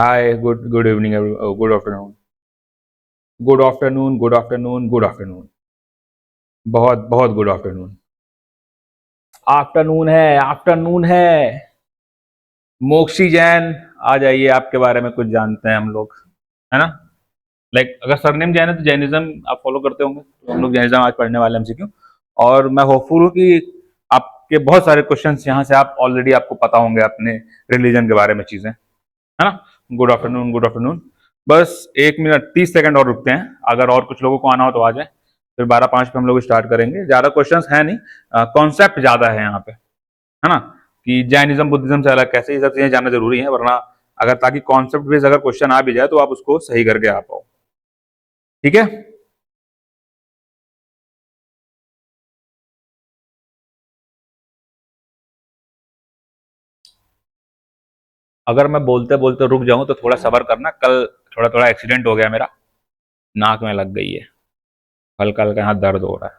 हाय, good good evening, good afternoon, good afternoon, good afternoon, good afternoon. बहुत बहुत good afternoon. Afternoon है, afternoon है। मोक्षी जैन, आ जाइए, आपके बारे में कुछ जानते हैं हम लोग, है ना। अगर सरनेम जैन है तो जैनिज्म आप फॉलो करते होंगे, तो हम लोग जैनिज्म आज पढ़ने वाले हैं एमसीक्यू। और मैं होपफुल हूँ कि आपके बहुत सारे क्वेश्चंस यहाँ से आप ऑलरेडी आपको पता होंगे अपने रिलीजन के बारे में चीजें, है ना। Good afternoon, good afternoon. बस 1 मिनट 30 सेकंड और रुकते हैं, अगर और कुछ लोगों को आना हो तो आ जाए। फिर 12:05 पे हम लोग स्टार्ट करेंगे। ज्यादा क्वेश्चंस है नहीं, कॉन्सेप्ट ज्यादा है यहाँ पे, है ना। कि जैनिज्म बुद्धिज्म से अलग कैसे, ये सब चीजें जानना जरूरी है, वरना अगर ताकि कॉन्सेप्ट बेस्ड अगर क्वेश्चन आ भी जाए तो आप उसको सही करके आ पाओ। ठीक है। अगर मैं बोलते बोलते रुक जाऊं तो थोड़ा सबर करना, कल थोड़ा थोड़ा एक्सीडेंट हो गया मेरा, नाक में लग गई है, हल्का हल्का हाथ दर्द हो रहा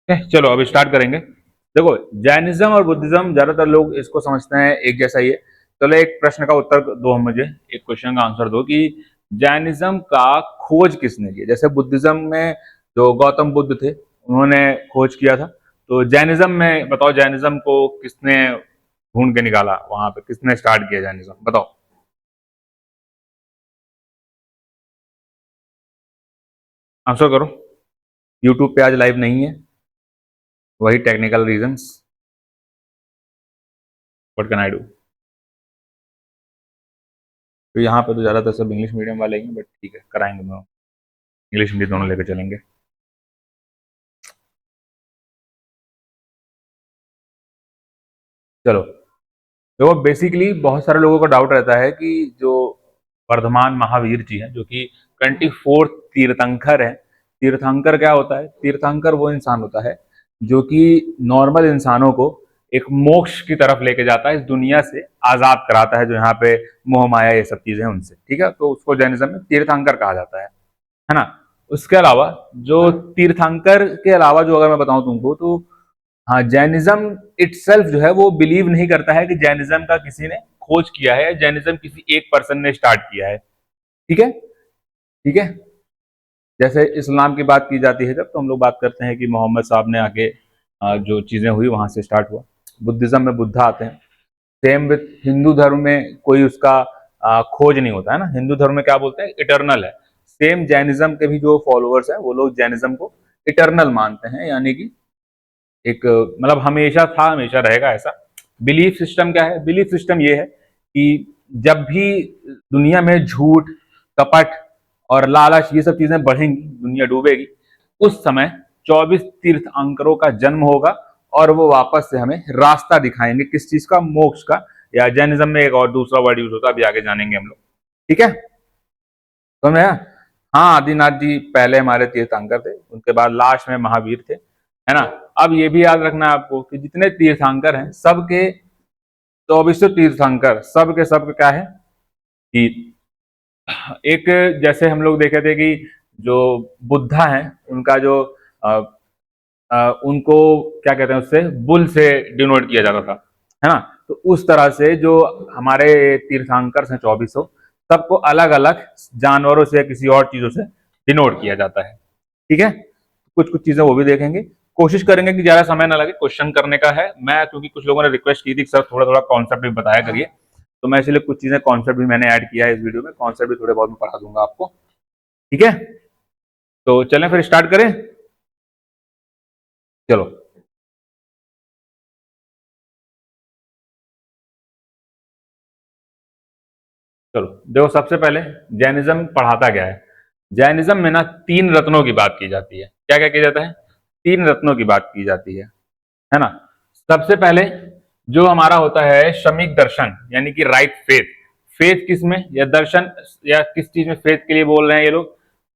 है। चलो अब स्टार्ट करेंगे। देखो, जैनिज्म और बुद्धिज्म ज्यादातर लोग इसको समझते हैं एक जैसा ही है। चलो एक प्रश्न का उत्तर दो, हम मुझे एक क्वेश्चन का आंसर दो कि जैनिज्म का खोज किसने की। जैसे बुद्धिज्म में जो गौतम बुद्ध थे, उन्होंने खोज किया था। तो जैनिज्म में बताओ, जैनिज्म को किसने ढूंढ के निकाला, वहां पे किसने स्टार्ट किया जैनिज्म, बताओ। आंसर करो। यूट्यूब पे आज लाइव नहीं है, वही technical reasons. What can I do. तो यहाँ पे तो ज्यादातर सब इंग्लिश मीडियम वाले ही हैं, बट ठीक है, कराएंगे दोनों, इंग्लिश हिंदी दोनों लेकर चलेंगे। चलो, देखो बेसिकली बहुत सारे लोगों का डाउट रहता है कि जो वर्धमान महावीर जी हैं, जो कि 24 तीर्थंकर हैं। तीर्थंकर क्या होता है? तीर्थंकर वो इंसान होता है जो कि नॉर्मल इंसानों को एक मोक्ष की तरफ लेके जाता है, इस दुनिया से आजाद कराता है, जो यहाँ पे मोह माया ये सब चीजें हैं उनसे, ठीक है। तो उसको जैनिज्म में तीर्थंकर कहा जाता है ना। उसके अलावा जो तीर्थंकर के अलावा जो अगर मैं बताऊं तुमको, तो हाँ, जैनिज्म इटसेल्फ जो है वो बिलीव नहीं करता है कि जैनिज्म का किसी ने खोज किया है, जैनिज्म किसी एक पर्सन ने स्टार्ट किया है। ठीक है, ठीक है। जैसे इस्लाम की बात की जाती है जब, तो हम लोग बात करते हैं कि मोहम्मद साहब ने आके जो चीजें हुई वहां से स्टार्ट हुआ। बुद्धिज्म में बुद्धा आते हैं। सेम विथ हिंदू धर्म में कोई उसका खोज नहीं होता है ना। हिंदू धर्म में क्या बोलते हैं? इटर्नल है। सेम जैनिज्म के भी जो फॉलोअर्स हैं वो लोग जैनिज्म को इटर्नल मानते हैं, यानी कि एक मतलब हमेशा था, हमेशा रहेगा ऐसा। बिलीफ सिस्टम क्या है? बिलीफ सिस्टम ये है कि जब भी दुनिया में झूठ, कपट और लालच ये सब चीजें बढ़ेंगी, दुनिया डूबेगी, उस समय 24 तीर्थंकरों का जन्म होगा और वो वापस से हमें रास्ता दिखाएंगे, किस चीज का? मोक्ष का। या जैनिज्म में एक और दूसरा वर्ड यूज होता है, अभी आगे जानेंगे हम लोग। ठीक है, समझ आया? हाँ, आदिनाथ जी पहले हमारे तीर्थंकर थे, उनके बाद लास्ट में महावीर थे, है ना। अब ये भी याद रखना है आपको कि जितने तीर्थंकर हैं सबके, 24 तीर्थंकर सब के सब क्या है कि एक, जैसे हम लोग देखे थे कि जो बुद्धा हैं उनका जो अ, उनको क्या कहते हैं, उससे बुल से डिनोट किया जाता था, है ना। तो उस तरह से जो हमारे तीर्थंकर हैं 2400, सबको अलग अलग जानवरों से या किसी और चीजों से डिनोट किया जाता है। ठीक है, कुछ कुछ चीजें वो भी देखेंगे। कोशिश करेंगे कि ज्यादा समय ना लगे, क्वेश्चन करने का है। मैं क्योंकि कुछ लोगों ने रिक्वेस्ट की थी कि सर थोड़ा थोड़ा कॉन्सेप्ट भी बताया करिए, तो मैं इसलिए कुछ चीजें कॉन्सेप्ट भी मैंने ऐड किया है इस वीडियो में। कॉन्सेप्ट भी थोड़े बहुत मैं पढ़ा दूंगा आपको। ठीक है, तो चलें फिर स्टार्ट करें। चलो, चलो देखो, सबसे पहले जैनिज्म पढ़ाता क्या है। जैनिज्म में ना 3 रत्नों की बात की जाती है। क्या क्या किया जाता है? 3 रत्नों की बात की जाती है ना। सबसे पहले जो हमारा होता है शमिक दर्शन, यानी कि राइट फेथ। फेथ किस में, या दर्शन, या किस चीज में फेथ के लिए बोल रहे हैं ये लोग?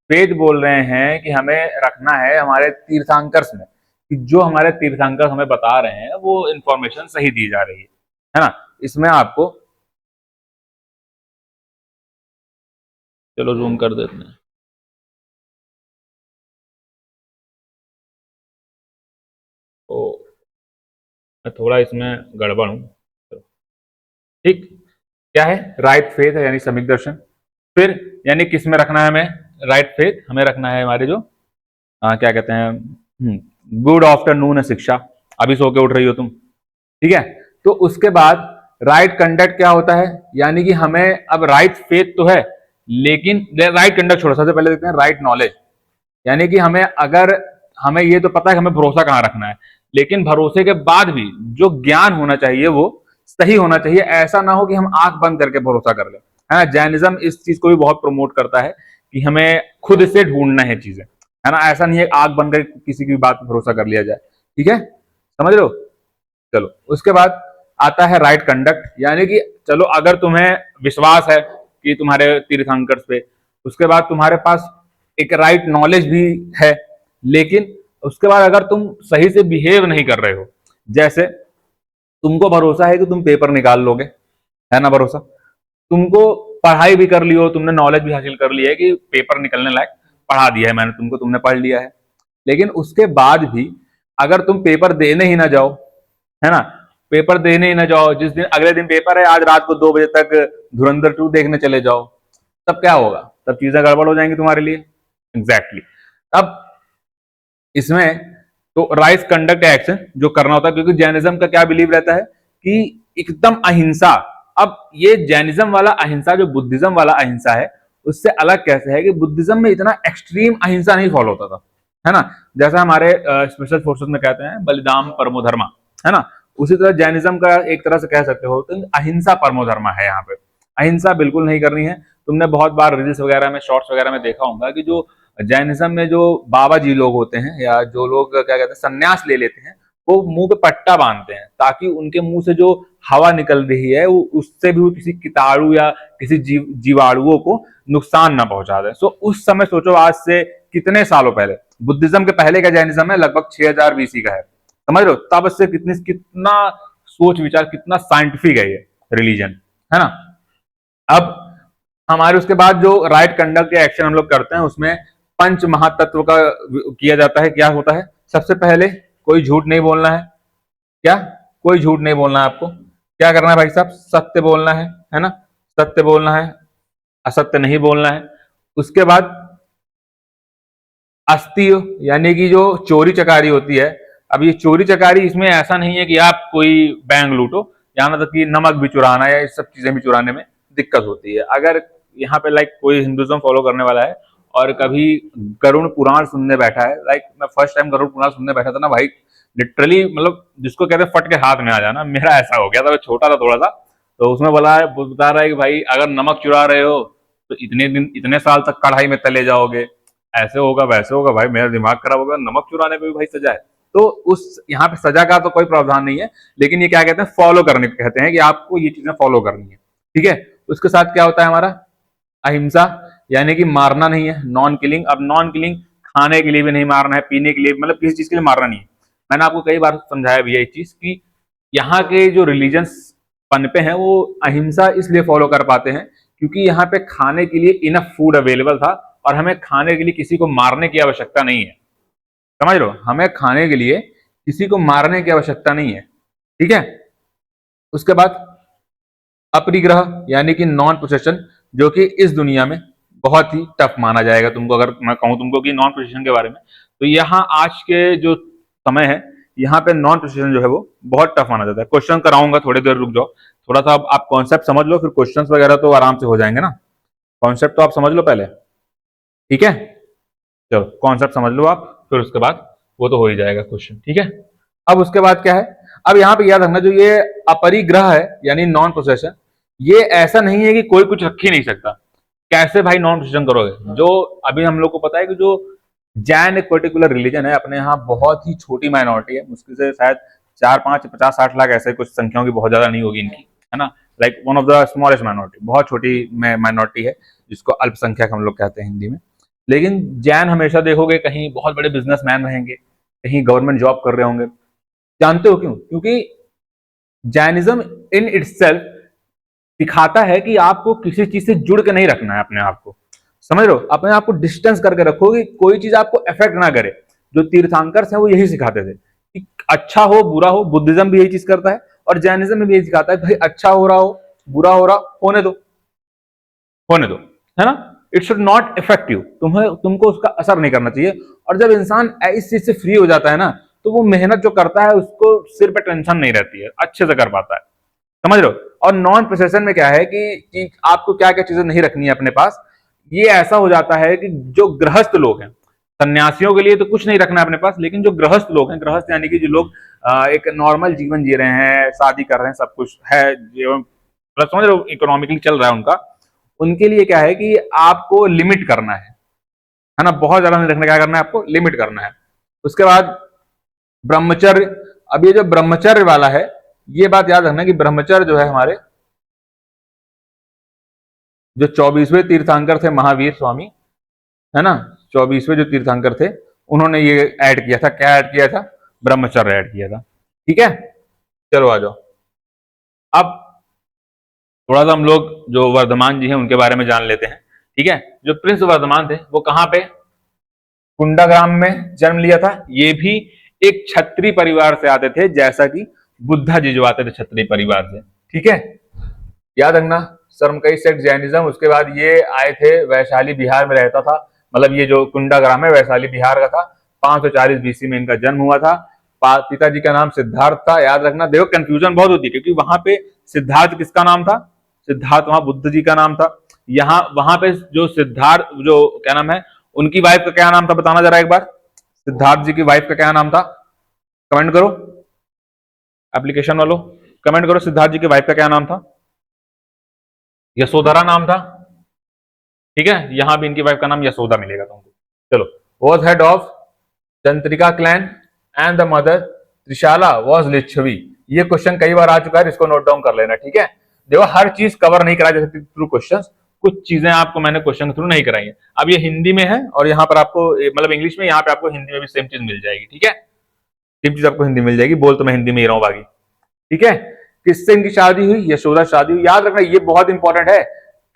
फेथ बोल रहे हैं कि हमें रखना है हमारे तीर्थंकर्स में, कि जो हमारे तीर्थंकर हमें बता रहे हैं वो इंफॉर्मेशन सही दी जा रही है ना। इसमें आपको, चलो जूम कर देते हैं। तो मैं थोड़ा इसमें गड़बड़ हूँ। ठीक, क्या है? राइट फेथ है, यानी सम्यक दर्शन। फिर यानी किस में रखना है हमें राइट फेथ? हमें रखना है हमारे जो क्या कहते हैं, गुड आफ्टरनून है शिक्षा। अभी सो के उठ रही हो तुम, ठीक है। तो उसके बाद राइट कंडक्ट क्या होता है? यानी कि हमें अब राइट फेथ तो है, लेकिन राइट कंडक्ट छोड़ो, सबसे पहले देखते हैं राइट नॉलेज। यानी कि हमें अगर हमें ये तो पता है कि हमें भरोसा कहाँ रखना है, लेकिन भरोसे के बाद भी जो ज्ञान होना चाहिए वो सही होना चाहिए। ऐसा ना हो कि हम आंख बंद करके भरोसा कर ले, है ना। जैनिज्म इस चीज को भी बहुत प्रमोट करता है कि हमें खुद से ढूंढना है चीजें, है ना। ऐसा नहीं है आंख बंद करके किसी की बात पर भरोसा कर लिया जाए, ठीक है, समझ लो। चलो उसके बाद आता है राइट कंडक्ट, यानी कि चलो अगर तुम्हें विश्वास है कि तुम्हारे तीर्थंकर पे, उसके बाद तुम्हारे पास एक राइट नॉलेज भी है, लेकिन उसके बाद अगर तुम सही से बिहेव नहीं कर रहे हो, जैसे तुमको भरोसा है कि तुम पेपर निकाल लोगे, है ना, भरोसा, तुमको पढ़ाई भी कर लियो, तुमने नॉलेज भी हासिल कर लिया है कि पेपर निकलने लायक पढ़ा दिया है मैंने तुमको, तुमने पढ़ लिया है, लेकिन उसके बाद भी अगर तुम पेपर देने ही ना जाओ, है ना, पेपर देने ही ना जाओ, जिस दिन अगले दिन पेपर है आज रात को 2 बजे तक धुरंधर 2 देखने चले जाओ, तब क्या होगा? तब चीजें गड़बड़ हो जाएंगी तुम्हारे लिए। एग्जैक्टली अब इसमें तो राइट कंडक्ट एक्शन जो करना होता है, क्योंकि जैनिज्म का क्या बिलीव रहता है कि एकदम अहिंसा। अब ये जैनिज्म वाला अहिंसा जो बुद्धिज्म वाला अहिंसा है उससे अलग कैसे है कि बुद्धिज्म में इतना एक्सट्रीम अहिंसा नहीं फॉलो होता था, है ना। जैसा हमारे स्पेशल फोर्सेस में कहते हैं बलिदान परमो धर्मा, है ना, उसी तरह जैनिज्म का एक तरह से कह सकते हो तो अहिंसा परमो धर्मा है। यहाँ पे अहिंसा बिल्कुल नहीं करनी है। तुमने बहुत बार रील्स वगैरह में, शॉर्ट्स वगैरह में देखा होगा कि जो जैनिज्म में जो बाबा जी लोग होते हैं या जो लोग क्या कहते हैं संन्यास ले लेते हैं, वो मुंह पे पट्टा बांधते हैं ताकि उनके मुंह से जो हवा निकल रही है वो उससे भी वो किसी कीटाणु या किसी जीवाणुओं को नुकसान ना पहुंचा दे। सो उस समय सोचो आज से कितने सालों पहले, बुद्धिज्म के पहले का जैनिज्म है लगभग 6000 बीसी का है, समझ लो तब से कितना सोच विचार, कितना साइंटिफिक है ये रिलीजन, है ना। अब हमारे उसके बाद जो राइट कंडक्ट या एक्शन हम लोग करते हैं उसमें पंच महातत्व का किया जाता है। क्या होता है? सबसे पहले कोई झूठ नहीं बोलना है। क्या? कोई झूठ नहीं बोलना है आपको। क्या करना है भाई साहब? सत्य बोलना है ना, सत्य बोलना है, असत्य नहीं बोलना है। उसके बाद अस्तीय, यानी कि जो चोरी चकारी होती है। अब ये चोरी चकारी इसमें ऐसा नहीं है कि आप कोई बैंक लूटो, यहाँ तक कि नमक भी चुराना या इस सब चीजें भी चुराने में दिक्कत होती है। अगर यहाँ पे लाइक कोई हिंदुज्म फॉलो करने वाला है और कभी गरुड़ पुराण सुनने बैठा है, लाइक मैं फर्स्ट टाइम गरुड़ पुराण सुनने बैठा था ना भाई, लिटरली मतलब जिसको कहते हैं फट के हाथ में आ जाना, मेरा ऐसा हो गया था। मैं छोटा था थोड़ा सा, तो उसमें बता रहा है कि भाई अगर नमक चुरा रहे हो तो इतने दिन इतने साल तक कढ़ाई में तले जाओगे, ऐसे होगा वैसे होगा। भाई मेरा दिमाग खराब होगा, नमक चुराने पे भी भाई सजा है। तो उस यहाँ पे सजा का तो कोई प्रावधान नहीं है, लेकिन ये क्या कहते हैं, फॉलो करने कहते हैं कि आपको ये चीजें फॉलो करनी है, ठीक है। उसके साथ क्या होता है हमारा अहिंसा, यानी कि मारना नहीं है, नॉन किलिंग। अब नॉन किलिंग खाने के लिए भी नहीं मारना है, पीने के लिए मतलब किसी चीज के लिए मारना नहीं है। मैंने आपको कई बार समझाया भी है एक चीज कि यहाँ के जो रिलीजन्स पनपे हैं वो अहिंसा इसलिए फॉलो कर पाते हैं क्योंकि यहाँ पे खाने के लिए इनफ फूड अवेलेबल था और हमें खाने के लिए किसी को मारने की आवश्यकता नहीं है, समझ लो, हमें खाने के लिए किसी को मारने की आवश्यकता नहीं है, ठीक है। उसके बाद अपरिग्रह, यानी कि नॉन पोसेशन, जो कि इस दुनिया में बहुत ही टफ माना जाएगा तुमको। अगर मैं कहूं तुमको कि नॉन पोसेशन के बारे में, तो यहाँ आज के जो समय है यहाँ पे नॉन पोसेशन जो है वो बहुत टफ माना जाता है। क्वेश्चन कराऊंगा, थोड़ी देर रुक जाओ, थोड़ा सा आप कॉन्सेप्ट समझ लो, फिर क्वेश्चंस वगैरह तो आराम से हो जाएंगे ना। कॉन्सेप्ट तो आप समझ लो पहले, ठीक है। चलो कॉन्सेप्ट समझ लो आप, फिर उसके बाद वो तो हो ही जाएगा क्वेश्चन, ठीक है। अब उसके बाद क्या है, अब यहाँ पे याद रखना जो ये अपरिग्रह है यानी नॉन पोसेशन, ये ऐसा नहीं है कि कोई कुछ रख ही नहीं सकता। कैसे भाई नॉन पोसेशन करोगे? जो अभी हम लोग को पता है कि जो जैन एक पर्टिकुलर रिलीजन है अपने यहाँ, बहुत ही छोटी माइनॉरिटी है, मुश्किल से शायद 4, 5, 50, 60 लाख ऐसे कुछ संख्याओं की बहुत ज्यादा नहीं होगी इनकी, है ना। Like one of the smallest minority, बहुत छोटी माइनॉरिटी है जिसको अल्पसंख्यक हम लोग कहते हैं हिंदी में। लेकिन जैन हमेशा देखोगे कहीं बहुत बड़े बिजनेसमैन रहेंगे, कहीं गवर्नमेंट जॉब कर रहे होंगे। जानते हो क्यों? क्योंकि जैनिज्म इन इटसेल्फ दिखाता है कि आपको किसी चीज से जुड़ के नहीं रखना है अपने आप को, समझ लो, अपने आप को डिस्टेंस करके रखो कि कोई चीज आपको इफेक्ट ना करे। जो तीर्थंकर हैं वो यही सिखाते थे कि अच्छा हो बुरा हो, बुद्धिज्म भी यही चीज करता है और जैनिज्म में भी यही सिखाता है, भाई अच्छा हो रहा हो बुरा हो रहा होने दो, होने दो, है ना। It should not effect you, तुम्हें तुमको उसका असर नहीं करना चाहिए। और जब इंसान इस चीज से फ्री हो जाता है ना, तो वो मेहनत जो करता है उसको सिर पे टेंशन नहीं रहती है, अच्छे से कर पाता है, समझ रहे हो। और नॉन प्रोसेशन में क्या है कि आपको क्या क्या चीजें नहीं रखनी है अपने पास। ये ऐसा हो जाता है कि जो गृहस्थ लोग हैं, सन्यासियों के लिए तो कुछ नहीं रखना है अपने पास, लेकिन जो गृहस्थ लोग हैं, गृहस्थ यानी कि जो लोग एक नॉर्मल जीवन जी रहे हैं, शादी कर रहे हैं, सब कुछ है, प्लस समझ रहे हो इकोनॉमिकली चल रहा है उनका, उनके लिए क्या है कि आपको लिमिट करना है ना, बहुत ज्यादा नहीं रखना, क्या करना है आपको लिमिट करना है। उसके बाद ब्रह्मचर्य। अब ये जो ब्रह्मचर्य वाला है, ये बात याद रखना कि ब्रह्मचर्य जो है हमारे जो 24वें तीर्थंकर थे महावीर स्वामी, है ना, 24वें जो तीर्थंकर थे, उन्होंने ये ऐड किया था, क्या ऐड किया था, ब्रह्मचर्य ऐड किया था। ठीक है, चलो आ जाओ। अब थोड़ा सा हम लोग जो वर्धमान जी हैं उनके बारे में जान लेते हैं। ठीक है, जो प्रिंस वर्धमान थे वो कहाँ पे, कुंडाग्राम में जन्म लिया था। ये भी एक क्षत्रिय परिवार से आते थे, जैसा कि बुद्धा जी जो आते थे क्षत्रिय परिवार से। ठीक है, याद रखना। सरमकई सेक्ट जैनिज्म, उसके बाद ये आए थे, वैशाली बिहार में रहता था, मतलब ये जो कुंडाग्राम है वैशाली बिहार का था। 540 बीसी में इनका जन्म हुआ था। पिताजी का नाम सिद्धार्थ था। याद रखना, देखो कंफ्यूजन बहुत होती है, क्योंकि वहां पे सिद्धार्थ किसका नाम था, सिद्धार्थ वहां बुद्ध जी का नाम था। यहाँ वहां पे जो सिद्धार्थ जो क्या नाम है, उनकी वाइफ का क्या नाम था, बताना जरा एक बार, सिद्धार्थ जी की वाइफ का क्या नाम था, कमेंट करो, एप्लीकेशन वालों कमेंट करो, सिद्धार्थ जी की वाइफ का क्या नाम था। यशोधरा नाम था। ठीक है, यहां भी इनकी वाइफ का नाम यशोदा मिलेगा तुमको। चलो, was head of Chandrika clan and the mother Trishala was Lichchhavi. ये क्वेश्चन कई बार आ चुका है, इसको नोट डाउन कर लेना। ठीक है, देखो हर चीज कवर नहीं कराई जा सकती थ्रू क्वेश्चन, कुछ चीजें आपको मैंने क्वेश्चन के थ्रू नहीं कराई है। अब ये हिंदी में है और यहाँ पर आपको मतलब इंग्लिश में, यहाँ पे आपको हिंदी में भी सेम चीज मिल जाएगी। ठीक है, सेम चीज आपको हिंदी मिल जाएगी, बोल तो मैं हिंदी में ही रहा हूँ बाकी। ठीक है, किससे इनकी शादी हुई, यशोदा शादी हुई। याद रखना ये बहुत इंपॉर्टेंट है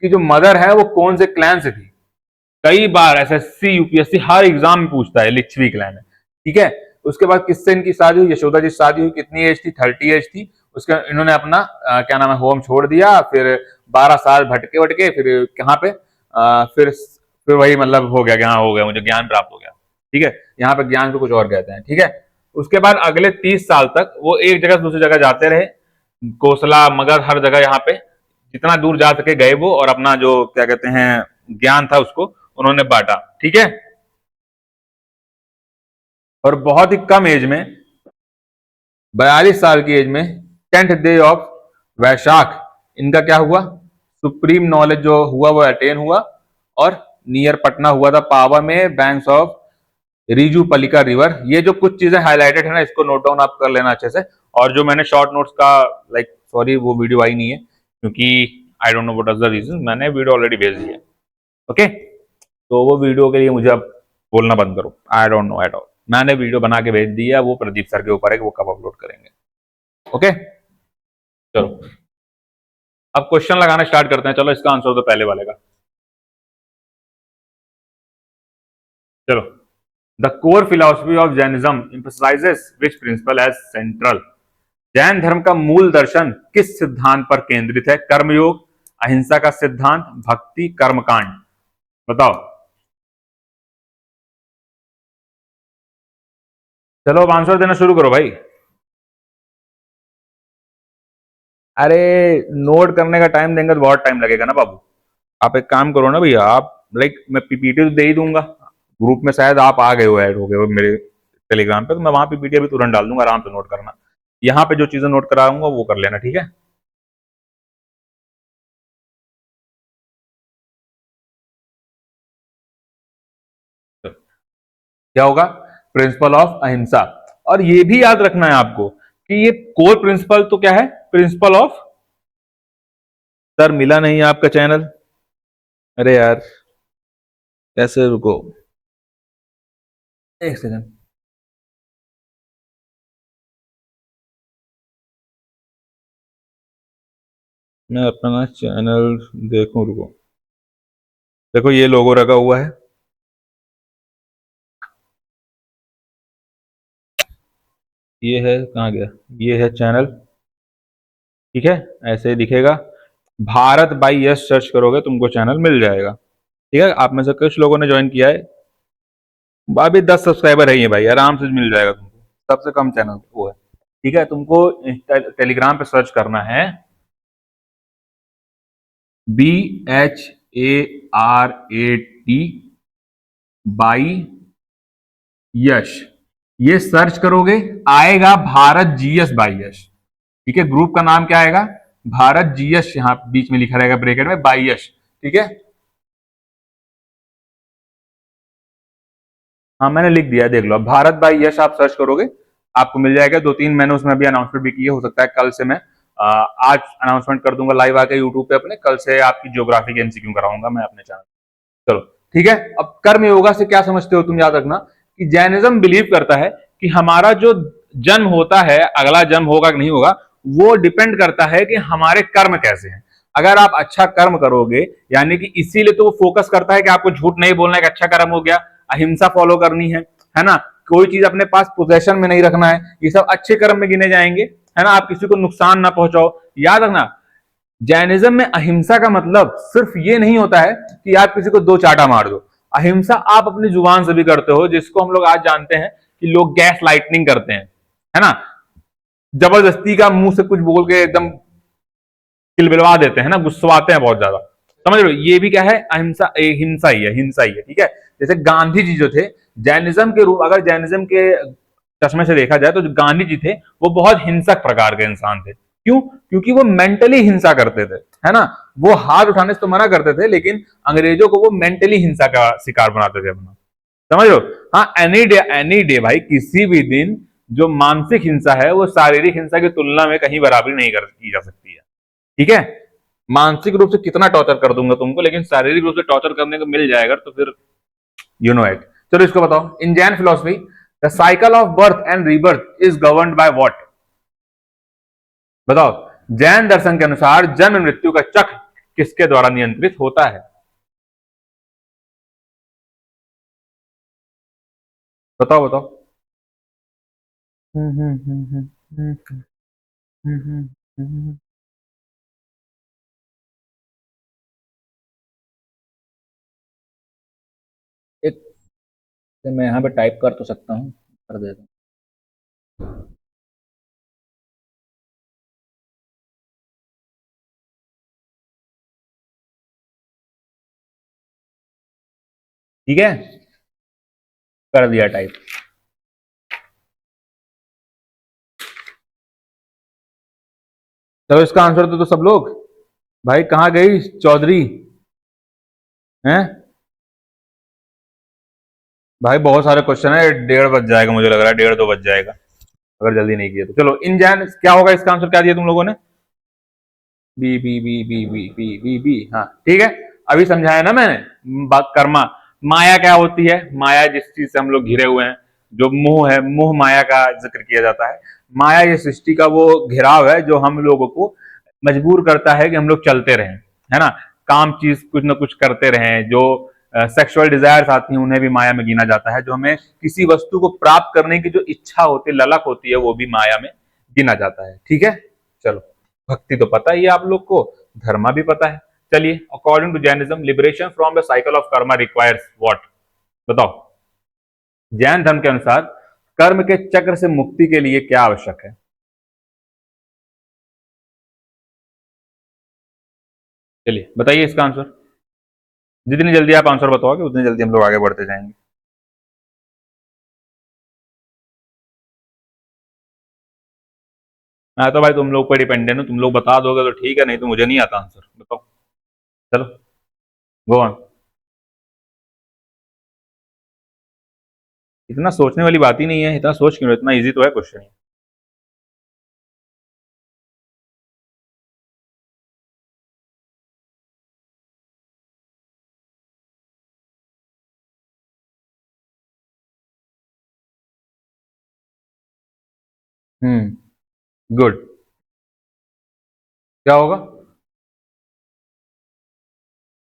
कि जो मदर है वो कौन से क्लैन से थी। कई बार एसएससी यूपीएससी हर एग्जाम में पूछता है, लिच्छवी क्लैन है। ठीक है, उसके बाद किससे इनकी शादी हुई, यशोदा जी शादी हुई, कितनी एज थी, 30 एज थी। उसके इन्होंने अपना क्या नाम है होम छोड़ दिया, फिर 12 साल भटके भटके, फिर कहाँ पे फिर वही मतलब हो गया, यहाँ हो गया, मुझे ज्ञान प्राप्त हो गया। ठीक है, यहाँ पे ज्ञान को कुछ और कहते हैं। ठीक है, उसके बाद अगले 30 साल तक वो एक जगह से दूसरी जगह जाते रहे, कोसला मगध हर जगह, यहाँ पे जितना दूर जा सके गए वो, और अपना जो क्या कहते हैं ज्ञान था उसको उन्होंने बांटा। ठीक है, और बहुत ही कम एज में, 42 साल की एज में, 10th डे ऑफ वैशाख इनका क्या हुआ, सुप्रीम नॉलेज जो हुआ वो अटेन हुआ, और नियर पटना हुआ था, पावा में, बैंक्स ऑफ रिजू पलिका रिवर। ये जो कुछ चीजें हाईलाइटेड है ना, इसको नोट डाउन आप कर लेना अच्छे से। और जो मैंने शॉर्ट नोट्स का लाइक सॉरी वो वीडियो आई नहीं है, क्योंकि I don't know what is the reason, मैंने वीडियो ऑलरेडी भेज दी है। ओके, तो वो वीडियो के लिए मुझे अब बोलना बंद करो, आई डोंट नो एट ऑल। मैंने वीडियो बना के भेज दी है, वो प्रदीप सर के ऊपर है कि वो कब अपलोड करेंगे। ओके, चलो अब क्वेश्चन लगाना स्टार्ट करते हैं। चलो इसका आंसर तो पहले वाले का। चलो, the core philosophy of Jainism emphasizes which principle as central। Jain धर्म का मूल दर्शन किस सिद्धांत पर केंद्रित है, कर्मयोग, अहिंसा का सिद्धांत, भक्ति, कर्मकांड, बताओ। चलो अब आंसर देना शुरू करो भाई। अरे नोट करने का टाइम देंगे तो बहुत टाइम लगेगा ना बाबू। आप एक काम करो ना भैया, आप लाइक मैं पीपीटी तो दे ही दूंगा, ग्रुप में शायद आप आ गए हो, ऐड हो गए हो मेरे टेलीग्राम पे, तो मैं वहां पीपीटी अभी तुरंत डाल दूंगा, आराम से नोट करना। यहाँ पे जो चीजें नोट कराऊंगा वो कर लेना। ठीक है, तो क्या होगा, प्रिंसिपल ऑफ अहिंसा। और ये भी याद रखना है आपको कि ये कोर प्रिंसिपल तो क्या है, प्रिंसिपल ऑफ, सर मिला नहीं आपका चैनल, अरे यार कैसे, रुको एक सेकंड, मैं अपना चैनल देखूं, रुको, देखो ये लोगो रखा हुआ है, ये है, कहाँ गया, ये है चैनल, ठीक है, ऐसे ही दिखेगा। भारत बाई यश सर्च करोगे तुमको चैनल मिल जाएगा, ठीक है। आप में से कुछ लोगों ने ज्वाइन किया है, अभी 10 सब्सक्राइबर है ये भाई, आराम से मिल जाएगा तुमको, सबसे कम चैनल वो है, ठीक है। तुमको टेलीग्राम पे सर्च करना है BHARAT बाई यश, ये सर्च करोगे आएगा भारत जीएस बाई यश, ठीक है। ग्रुप का नाम क्या आएगा, भारत जीएस, यहां बीच में लिखा रहेगा ब्रैकेट में बाई यश, ठीक है। हाँ मैंने लिख दिया, देख लो, भारत बाई यश आप सर्च करोगे आपको मिल जाएगा। 2-3 मैंने उसमें अभी अनाउंसमेंट भी किए, हो सकता है कल से मैं आज अनाउंसमेंट कर दूंगा लाइव आके यूट्यूब पे अपने, कल से आपकी ज्योग्राफी के एमसीक्यू कराऊंगा मैं अपने चैनल। चलो ठीक है। अब कर्म योगा से क्या समझते हो तुम, याद रखना कि जैनिज्म बिलीव करता है कि हमारा जो जन्म होता है, अगला जन्म होगा कि नहीं होगा, वो डिपेंड करता है कि हमारे कर्म कैसे हैं। अगर आप अच्छा कर्म करोगे, यानी कि इसीलिए तो वो फोकस करता है कि आपको झूठ नहीं बोलना, एक अच्छा कर्म हो गया, अहिंसा फॉलो करनी है ना, कोई चीज अपने पास पोजेशन में नहीं रखना है, ये सब अच्छे कर्म में गिने जाएंगे, है ना। आप किसी को नुकसान ना पहुंचाओ। याद रखना जैनिज्म में अहिंसा का मतलब सिर्फ ये नहीं होता है कि आप किसी को दो चाटा मार दो। अहिंसा आप अपनी जुबान से भी करते हो, जिसको हम लोग आज जानते हैं कि लोग गैस लाइटनिंग करते हैं, है ना, जबरदस्ती का मुंह से कुछ बोल के एकदम किलबिलवा देते हैं ना, गुस्सवाते हैं बहुत ज्यादा, समझ लो, ये भी क्या है, अहिंसा, हिंसा ही है, हिंसा ही है, ठीक है। जैसे गांधी जी जो थे, जैनिज्म के रूप, अगर जैनिज्म के चश्मे से देखा जाए तो जो गांधी जी थे वो बहुत हिंसक प्रकार के इंसान थे। क्यों? क्योंकि वो मेंटली हिंसा करते थे, है ना। वो हाथ उठाने से तो मना करते थे, लेकिन अंग्रेजों को वो मेंटली हिंसा का शिकार बनाते थे अपना, समझ लो। हाँ, एनी डे भाई, किसी भी दिन जो मानसिक हिंसा है वो शारीरिक हिंसा की तुलना में कहीं बराबरी नहीं की जा सकती है, ठीक है। मानसिक रूप से कितना टॉर्चर कर दूंगा तुमको, लेकिन शारीरिक रूप से टॉर्चर करने को मिल जाएगा तो फिर यू नो इट। चलो इसको बताओ, in Jain philosophy the cycle of birth and rebirth is governed by what, बताओ। जैन दर्शन के अनुसार जन्म मृत्यु का चक्र किसके द्वारा नियंत्रित होता है, बताओ बताओ। एक, मैं यहाँ पे टाइप कर तो सकता हूँ, कर देता हूँ। ठीक है, कर दिया टाइप। चलो इसका आंसर तो सब लोग, भाई कहाँ गई चौधरी, हैं भाई, बहुत सारे क्वेश्चन है, 1:30 बज जाएगा, मुझे लग रहा है 1:30-2 बज जाएगा अगर जल्दी नहीं किया तो। चलो इन जैन क्या होगा, इसका आंसर क्या दिया तुम लोगों ने, B B B B B B B B, हाँ ठीक है। अभी समझाया ना मैंने, कर्मा, माया क्या होती है, माया जिस चीज से हम लोग घिरे हुए हैं, जो मोह है, मोह माया का जिक्र किया जाता है। माया ये सृष्टि का वो घिराव है जो हम लोगों को मजबूर करता है कि हम लोग चलते रहें, है ना, काम चीज कुछ ना कुछ करते रहें। जो सेक्सुअल डिजायर्स आती हैं उन्हें भी माया में गिना जाता है, जो हमें किसी वस्तु को प्राप्त करने की जो इच्छा होती है, ललक होती है, वो भी माया में गिना जाता है, ठीक है। चलो, भक्ति तो पता ही है आप लोग को, धर्मा भी पता है। चलिए, according to Jainism liberation from the cycle of karma requires what, बताओ। जैन धर्म के अनुसार कर्म के चक्र से मुक्ति के लिए क्या आवश्यक है, चलिए बताइए इसका आंसर। जितनी जल्दी आप आंसर बताओगे उतनी जल्दी हम लोग आगे बढ़ते जाएंगे। मैं तो भाई तुम लोग पर डिपेंडेंट हूँ, तुम लोग बता दोगे तो ठीक है, नहीं तो मुझे नहीं आता आंसर, बताओ। चलो, गो ऑन। इतना सोचने वाली बात ही नहीं है, इतना सोच क्यों, इतना इजी तो है क्वेश्चन। गुड। क्या होगा,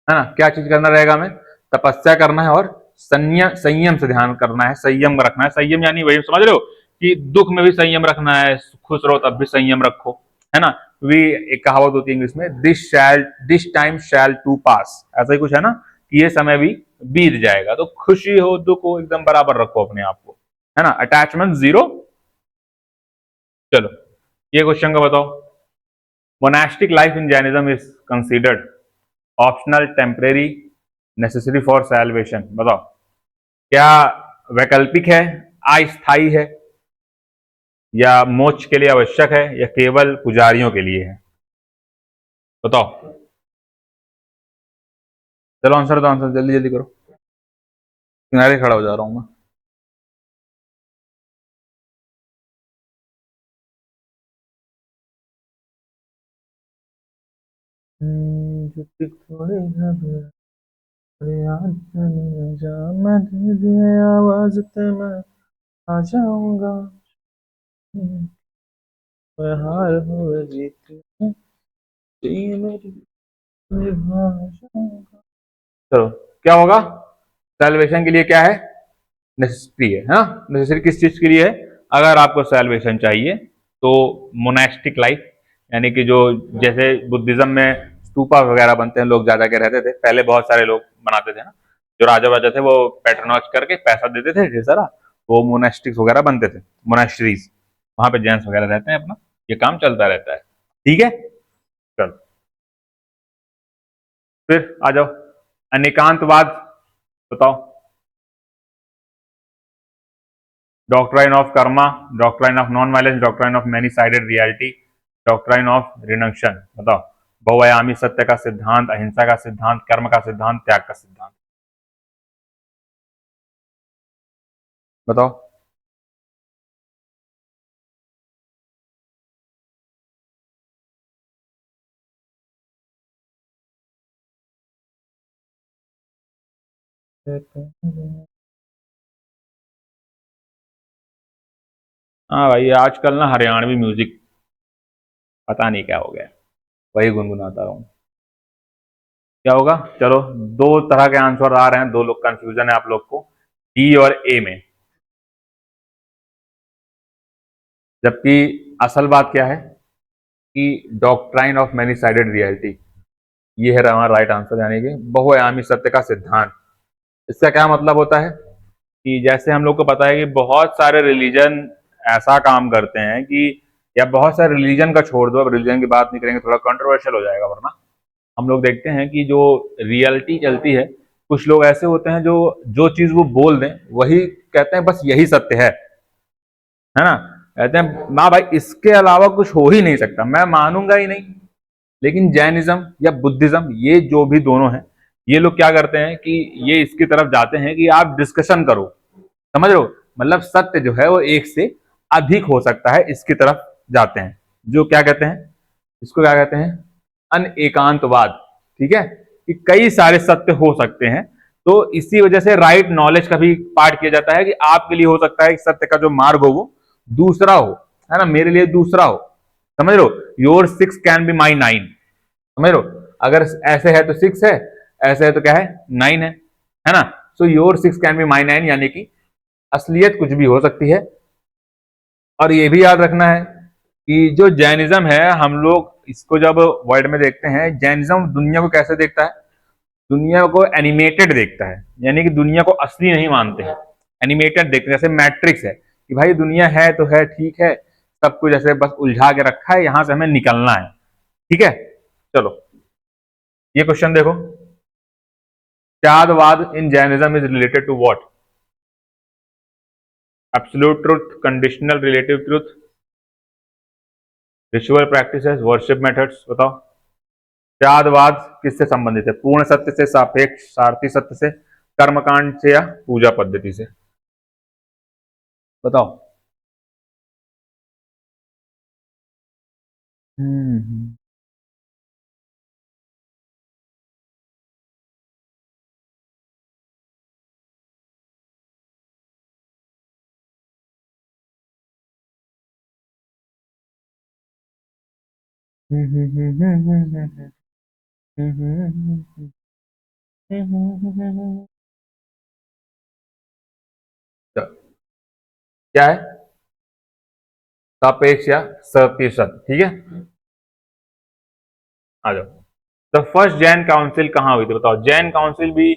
है ना, क्या चीज करना रहेगा हमें, तपस्या करना है और संयम, संयम से ध्यान करना है, संयम रखना है। संयम यानी वही समझ रहे हो कि दुख में भी संयम रखना है, खुश रहो तब भी संयम रखो, है ना। वी एक कहावत होती है इंग्लिश में, दिस टाइम शैल टू पास, ऐसा ही कुछ है ना, कि ये समय भी बीत जाएगा। तो खुशी हो दुख हो एकदम बराबर रखो अपने आप को, है ना, अटैचमेंट जीरो। चलो ये क्वेश्चन का बताओ। Monastic life in Jainism is considered optional, temporary, necessary for salvation. बताओ क्या वैकल्पिक है, अस्थायी है, या मोक्ष के लिए आवश्यक है, या केवल पुजारियों के लिए है? बताओ। चलो आंसर दो, आंसर जल्दी जल्दी करो, किनारे खड़ा हो जा रहा हूं मैं। थोड़े आवाज पे मैं आ जाऊंगा, हार हुए जीत चलो क्या होगा, सेल्वेशन के लिए क्या है, नेसेसरी है ना। नेसेसरी किस चीज के लिए है, अगर आपको सेल्वेशन चाहिए तो मोनास्टिक लाइफ, यानी कि जो जैसे बुद्धिज्म में स्तूपा वगैरह बनते हैं, लोग ज्यादा के रहते थे पहले, बहुत सारे लोग बनाते थे ना, जो राजा वाजा थे वो पेट्रोनॉज करके पैसा देते थे ढेर सारा, वो मोनास्टिक्स वगैरह बनते थे, मोनास्ट्रीज, वहां पे जेंट्स वगैरह रहते हैं, अपना ये काम चलता रहता है। ठीक है, चलो फिर आ जाओ, अनेकांतवाद बताओ। Doctrine of karma, doctrine of non violence, doctrine of many sided reality, doctrine of renunciation. बताओ। बहुआयामी सत्य का सिद्धांत, अहिंसा का सिद्धांत, कर्म का सिद्धांत, त्याग का सिद्धांत। बताओ। हाँ भाई, आजकल ना हरियाणवी म्यूजिक पता नहीं क्या हो गया, वही गुनगुनाता रहूं। क्या होगा, चलो दो तरह के आंसर आ रहे हैं, दो लोग कंफ्यूजन है आप लोग को, डी और ए में। जबकि असल बात क्या है कि doctrine of many sided reality, ये है हमारा राइट आंसर, यानी कि बहुआयामी सत्य का सिद्धांत। इसका क्या मतलब होता है कि जैसे हम लोग को पता है कि बहुत सारे रिलीजन ऐसा काम करते हैं कि, या बहुत सारे रिलीजन का छोड़ दो, अब रिलीजन की बात नहीं करेंगे, थोड़ा कंट्रोवर्शियल हो जाएगा, वरना हम लोग देखते हैं कि जो रियलिटी चलती है, कुछ लोग ऐसे होते हैं जो जो चीज वो बोल दें वही कहते हैं, बस यही सत्य है ना, कहते हैं ना भाई इसके अलावा कुछ हो ही नहीं सकता, मैं मानूंगा ही नहीं। लेकिन जैनिज्म या बुद्धिज्म, ये जो भी दोनों हैं, ये लोग क्या करते हैं कि ये इसकी तरफ जाते हैं कि आप डिस्कशन करो, समझ रहे हो, मतलब सत्य जो है वो एक से अधिक हो सकता है, इसकी तरफ जाते हैं, जो क्या कहते हैं, इसको क्या कहते हैं, अनेकांतवाद। ठीक है, कि कई सारे सत्य हो सकते हैं, तो इसी वजह से राइट नॉलेज का भी पार्ट किया जाता है कि आपके लिए हो सकता है सत्य का जो मार्ग हो वो दूसरा हो, है ना, मेरे लिए दूसरा हो, समझ लो, your six can be my nine, समझ लो, अगर ऐसे है तो सिक्स है, ऐसे है तो क्या है, नाइन है ना। So your six can be my nine, यानी कि असलियत कुछ भी हो सकती है। और ये भी याद रखना है कि जो जैनिज्म है, हम लोग इसको जब वर्ल्ड में देखते हैं, जैनिज्म दुनिया को कैसे देखता है, दुनिया को एनिमेटेड देखता है, यानी कि दुनिया को असली नहीं मानते हैं, एनिमेटेड देखते हैं, जैसे मैट्रिक्स है कि भाई दुनिया है तो है, ठीक है, सब कुछ ऐसे बस उलझा के रखा है, यहां से हमें निकलना है। ठीक है, चलो ये क्वेश्चन देखो, Tyagavada in Jainism is related to what? Absolute truth, conditional relative truth, ritual practices, worship methods. बताओ। त्यागवाद किससे संबंधित है, पूर्ण सत्य से, सापेक्ष सारथी सत्य से, कर्मकांड से, या पूजा पद्धति से? बताओ। हम्म क्या है, सापेक्ष या प्रतिशत, ठीक है। आ जाओ। द फर्स्ट जैन काउंसिल कहाँ हुई थी बताओ। जैन काउंसिल भी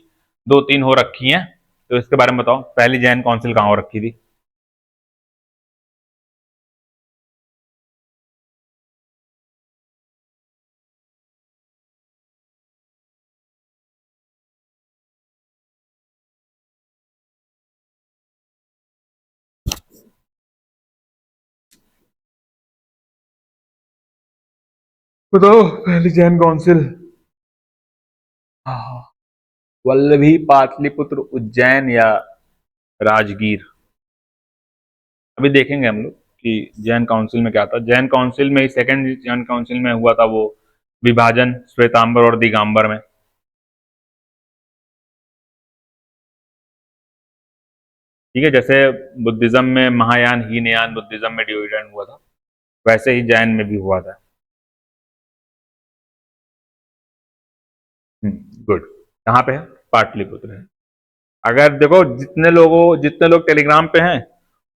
दो तीन हो रखी हैं, तो इसके बारे में बताओ, पहली जैन काउंसिल कहाँ हो रखी थी। बताओ पहली जैन काउंसिल। हाँ, वल्लभी, पाटलिपुत्र, उज्जैन या राजगीर। अभी देखेंगे हम लोग कि जैन काउंसिल में क्या था। जैन काउंसिल में, सेकंड जैन काउंसिल में हुआ था वो विभाजन श्वेतांबर और दिगंबर में। ठीक है, जैसे बुद्धिज्म में महायान हीनयान बुद्धिज्म में डिवीजन हुआ था, वैसे ही जैन में भी हुआ था। गुड। कहाँ पे है, पाटलिपुत्र है। अगर देखो जितने लोग टेलीग्राम पे हैं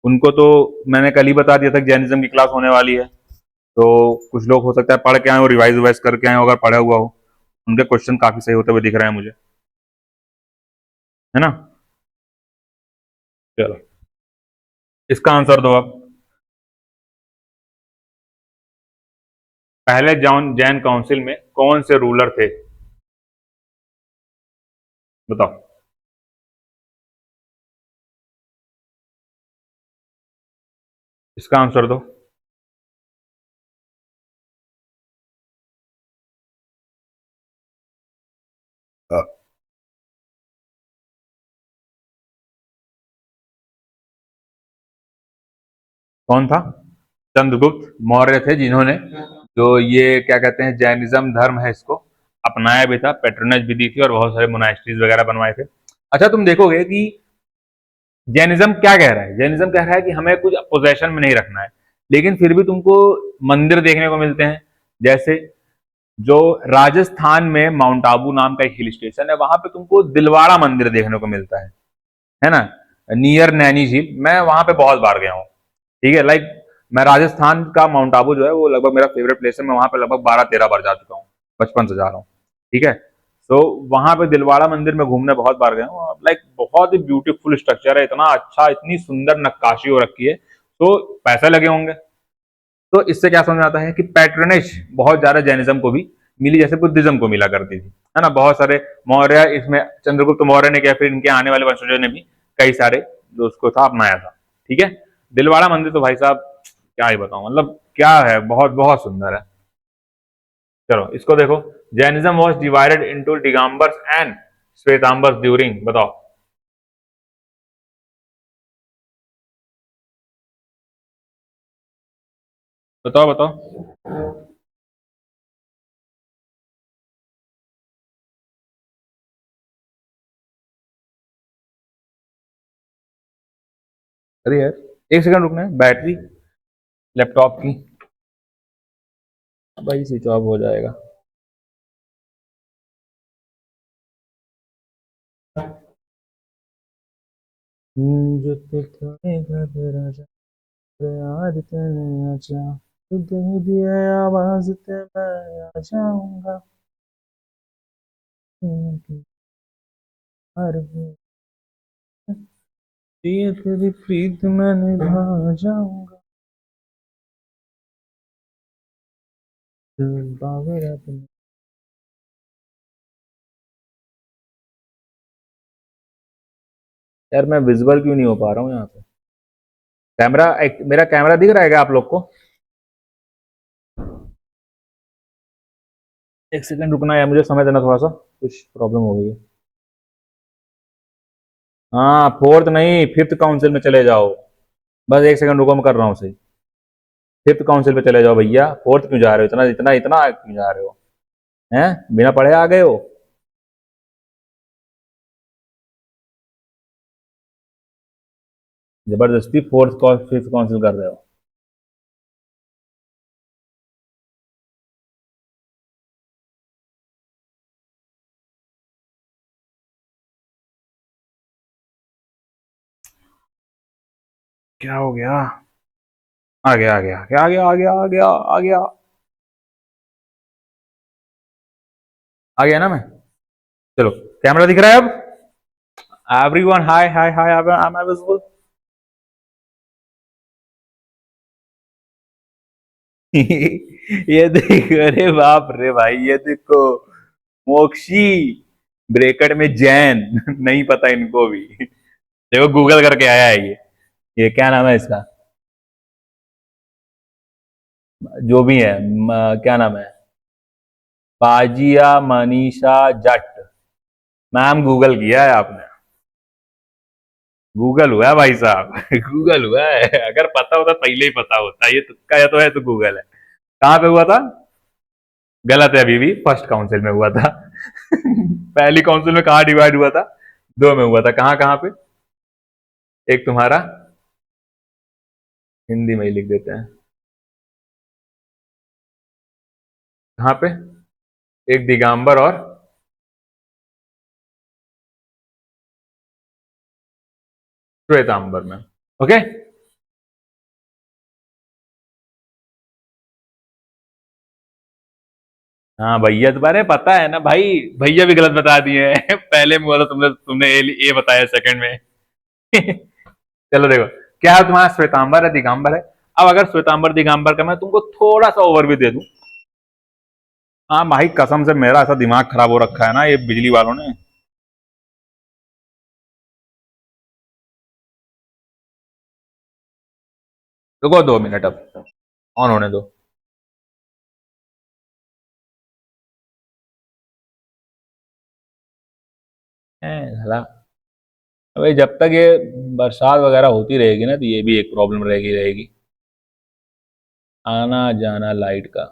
उनको तो मैंने कल ही बता दिया था कि जैनिज्म की क्लास होने वाली है। तो कुछ लोग हो सकता है पढ़ के आए हो, रिवाइज वाइज करके आए हो, अगर पढ़ा हुआ हो उनके क्वेश्चन काफी सही होते हुए दिख रहे हैं मुझे, है ना। चलो, इसका आंसर दो आप। पहले जॉन जैन काउंसिल में कौन से रूलर थे, बताओ। इसका आंसर दो। कौन था, चंद्रगुप्त मौर्य थे, जिन्होंने जो ये क्या कहते हैं जैनिज्म धर्म है इसको अपनाया भी था, पेट्रोनेज भी दी थी और बहुत सारे मोनास्ट्रीज वगैरह बनवाए थे। अच्छा, तुम देखोगे कि जैनिज्म क्या कह रहा है, जैनिज्म कह रहा है कि हमें कुछ पोजेशन में नहीं रखना है, लेकिन फिर भी तुमको मंदिर देखने को मिलते हैं। जैसे जो राजस्थान में माउंट आबू नाम का एक हिल स्टेशन है, वहां पे तुमको दिलवाड़ा मंदिर देखने को मिलता है ना, नियर नैनी झील। मैं वहां पे बहुत बार गया हूँ। ठीक है, लाइक मैं राजस्थान का माउंट आबू जो है वो लगभग मेरा फेवरेट प्लेस है। मैं वहां पे लगभग 12-13 बार जा चुका हूँ, बचपन से जा रहा हूँ। ठीक है, तो वहां पे दिलवाड़ा मंदिर में घूमने बहुत बार गया हूँ। लाइक बहुत ही ब्यूटीफुल स्ट्रक्चर है, इतना अच्छा, इतनी सुंदर नक्काशी हो रखी है, तो पैसे लगे होंगे। तो इससे क्या समझ में आता है कि पैट्रनेज बहुत ज्यादा जैनिज्म को भी मिली, जैसे बुद्धिज्म को मिला करती थी, है ना। बहुत सारे मौर्य इसमें, चंद्रगुप्त मौर्य ने किया, फिर इनके आने वाले वंशजों ने भी कई सारे जो उसको था अपनाया था। ठीक है, दिलवाड़ा मंदिर तो भाई साहब क्या ही बताऊं, मतलब क्या है, बहुत बहुत सुंदर है। चलो इसको देखो। Jainism was divided into Digambaras and Shvetambaras during, बताओ। बताओ बताओ। अरे यार, एक सेकंड रुकना है, बैटरी लैपटॉप की भाई स्विच ऑफ हो जाएगा। जो थोड़े घबरा जा, यार तेरे आजा, तू दे दिया आवाज ते मैं आ जाऊंगा, हर ये तेरी प्रीत में निभा जाऊंगा, बाबरा तुम। यार मैं विजिबल क्यों नहीं हो पा रहा हूँ यहाँ पे। कैमरा, मेरा कैमरा दिख रहा है क्या आप लोग को। एक सेकंड रुकना है, मुझे समय देना थोड़ा सा, कुछ प्रॉब्लम हो गई है। हाँ, फोर्थ नहीं, फिफ्थ काउंसिल में चले जाओ। बस एक सेकंड रुको, मैं कर रहा हूँ सही। फिफ्थ काउंसिल पे चले जाओ भैया, फोर्थ क्यों जा रहे हो, इतना इतना इतना क्यों जा रहे हो, हैं बिना पढ़े आ गए हो। जबरदस्ती फोर्थ फिफ्थ काउंसिल कर रहे हो। क्या हो गया। आ गया आ गया आ गया आ गया आ गया आ गया आ गया आ गया ना मैं। चलो, कैमरा दिख रहा है अब। Everyone, hi hi hi, I am visible. ये देख, अरे बाप रे भाई, ये देखो, मोक्षी ब्रेकेट में जैन। नहीं पता इनको भी। देखो, गूगल करके आया है ये क्या नाम है इसका, जो भी है, क्या नाम है, पाजिया मनीषा जट। नाम गूगल किया है आपने। गूगल हुआ है भाई साहब। गूगल हुआ है। अगर पता होता पहले ही पता होता, ये तुक्का है तो है, तो गूगल है। कहाँ पे हुआ था? गलत है, अभी भी फर्स्ट काउंसिल में हुआ था। पहली काउंसिल में कहा डिवाइड हुआ था? दो में हुआ था। कहाँ कहाँ पे? एक तुम्हारा, हिंदी में ही लिख देते हैं, कहाँ पे? एक दिगंबर और श्वेतांबर में। ओके। हाँ भैया, तुम्हारे पता है ना भाई। भैया भी गलत बता दिए हैं। पहले में बोला तुमने तुमने ए बताया सेकंड में। चलो देखो, क्या है तुम्हारा, श्वेतांबर है दिगंबर है। अब अगर श्वेतांबर दिगंबर का मैं तुमको थोड़ा सा ओवरव्यू दे दूं। हाँ भाई, कसम से मेरा ऐसा दिमाग खराब हो रखा है ना ये बिजली वालों ने। रुको 2 मिनट, अब ऑन होने दो। हला, भाई जब तक ये बरसात वगैरह होती रहेगी ना, तो ये भी एक प्रॉब्लम रहेगी रहेगी, आना जाना लाइट का।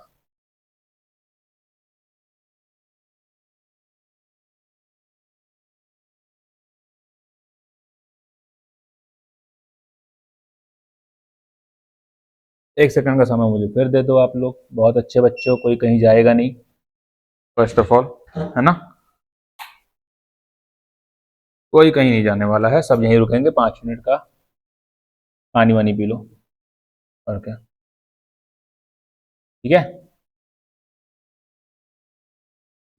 एक सेकंड का समय मुझे फिर दे दो आप लोग, बहुत अच्छे बच्चे हो, कोई कहीं जाएगा नहीं। फर्स्ट ऑफ ऑल, है ना, कोई कहीं नहीं जाने वाला है, सब यहीं रुकेंगे 5 मिनट का। पानी वानी पी लो, और क्या। ठीक है,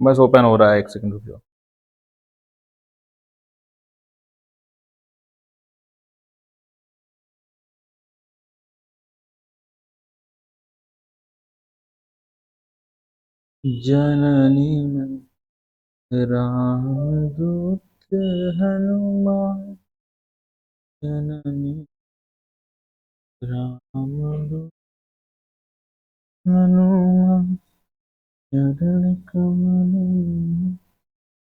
बस ओपन हो रहा है, 1 सेकंड रुको। जननी में रामदूत हनुमान, जननी रामदूत हनुमान, चरण कमल में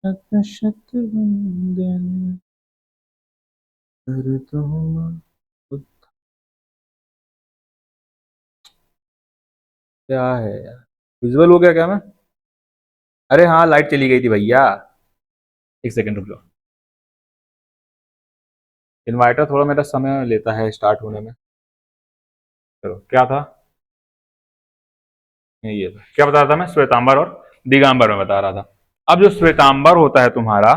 शत शत वंदन कर तुम। क्या है यार, विजुअल हो गया क्या मैं? अरे हाँ, लाइट चली गई थी भैया। 1 सेकंड रुक जाओ। इन्वर्टर थोड़ा मेरा समय लेता है स्टार्ट होने में। चलो, क्या था? ये था। क्या बता रहा था मैं? श्वेतांबर और दिगंबर में बता रहा था। अब जो श्वेतांबर होता है तुम्हारा,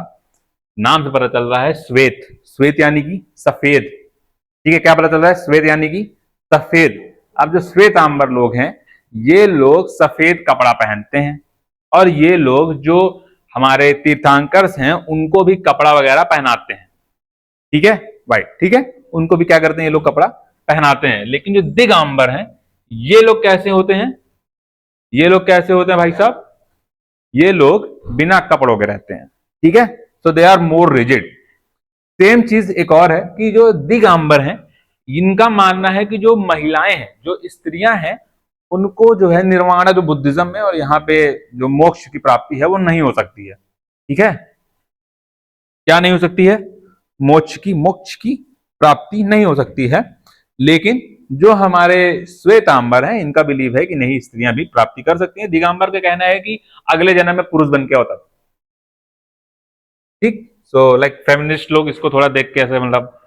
नाम से पता चल रहा है श्वेत। श्वेत यानी कि सफेद। ठीक है, क्या पता चल रहा है? श्वेत यानी कि सफेद। अब जो श्वेतांबर लोग हैं, ये लोग सफेद कपड़ा पहनते हैं। और ये लोग जो हमारे तीर्थंकर्स हैं, उनको भी कपड़ा वगैरह पहनाते हैं। ठीक है भाई, ठीक है। उनको भी क्या करते हैं ये लोग? कपड़ा पहनाते हैं। लेकिन जो दिगंबर हैं, ये लोग कैसे होते हैं? ये लोग कैसे होते हैं भाई साहब? ये लोग बिना कपड़ों के रहते हैं। ठीक है, so they are more rigid. Same चीज एक और है कि जो दिगंबर हैं, इनका मानना है कि जो महिलाएं हैं, जो स्त्रियां हैं, उनको जो है निर्वाण, जो बुद्धिज्म में, और यहाँ पे जो मोक्ष की प्राप्ति है वो नहीं हो सकती है। ठीक है, क्या नहीं हो सकती है? मोक्ष की प्राप्ति नहीं हो सकती है। लेकिन जो हमारे श्वेतांबर हैं, इनका बिलीव है कि नहीं, स्त्रियां भी प्राप्ति कर सकती हैं। दिगंबर का कहना है कि अगले जन्म में पुरुष बन के होता। ठीक। सो लाइक फेमिनिस्ट लोग इसको थोड़ा देख के ऐसे मतलब,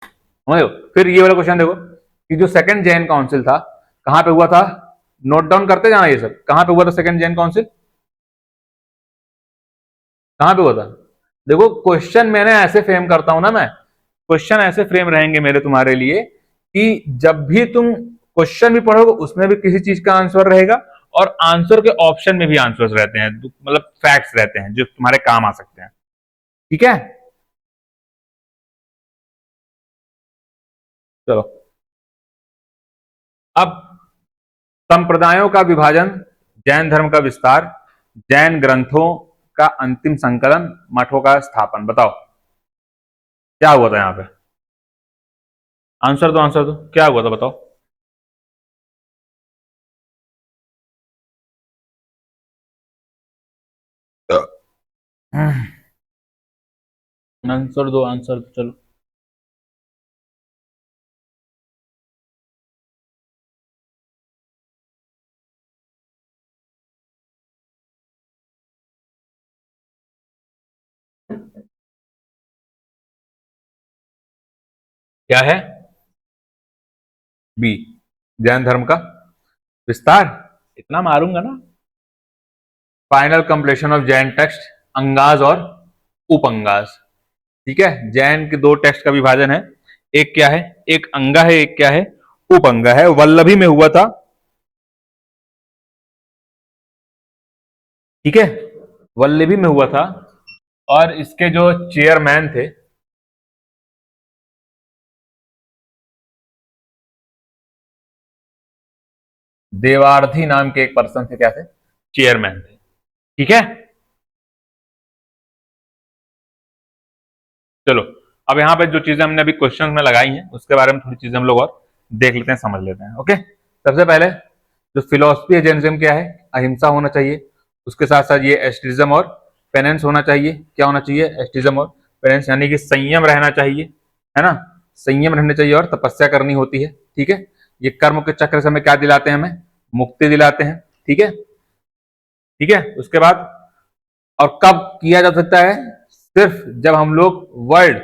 समझो। फिर ये वाला क्वेश्चन देखो कि जो सेकंड जैन काउंसिल था, कहां पे हुआ था? नोट डाउन करते जाना, ये सब कहां पे हुआ था सेकंड जैन काउंसिल? कहां पे हुआ था? देखो, क्वेश्चन मैंने ऐसे फ्रेम करता हूं ना मैं, क्वेश्चन ऐसे फ्रेम रहेंगे मेरे तुम्हारे लिए कि जब भी तुम क्वेश्चन भी पढ़ोगे उसमें भी किसी चीज का आंसर रहेगा और आंसर के ऑप्शन में भी आंसर्स रहते हैं, मतलब फैक्ट्स रहते हैं जो तुम्हारे काम आ सकते हैं। ठीक है, चलो अब संप्रदायों का विभाजन, जैन धर्म का विस्तार, जैन ग्रंथों का अंतिम संकलन, मठों का स्थापन, बताओ क्या हुआ था यहाँ पे? आंसर दो, आंसर दो, क्या हुआ था बताओ। आंसर दो, आंसर दो, चलो। क्या है? बी, जैन धर्म का विस्तार। इतना मारूंगा ना। Final completion of Jain text, Angas और उपअंगाज। ठीक है, जैन के दो टेक्स्ट का विभाजन है, एक क्या है, एक अंगा है, एक क्या है, उपअंगा है। वल्लभी में हुआ था। ठीक है, वल्लभी में हुआ था और इसके जो चेयरमैन थे, देवार्थी नाम के एक पर्सन थे, क्या थे, चेयरमैन थे। ठीक है, चलो अब यहाँ पे जो चीजें हमने अभी क्वेश्चन में लगाई हैं उसके बारे में थोड़ी चीजें हम लोग और देख लेते हैं, समझ लेते हैं। ओके, सबसे पहले जो फिलोसफी है जैनिज्म क्या है, अहिंसा होना चाहिए। उसके साथ साथ ये एस्टिज्म और पेनेंस होना चाहिए। क्या होना चाहिए? एस्टिज्म और पेनेंस, यानी कि संयम रहना चाहिए, है ना, संयम रहना चाहिए और तपस्या करनी होती है। ठीक है, ये कर्म के चक्र से हमें क्या दिलाते हैं? हमें मुक्ति दिलाते हैं। ठीक है, ठीक है, उसके बाद और कब किया जा सकता है? सिर्फ जब हम लोग वर्ल्ड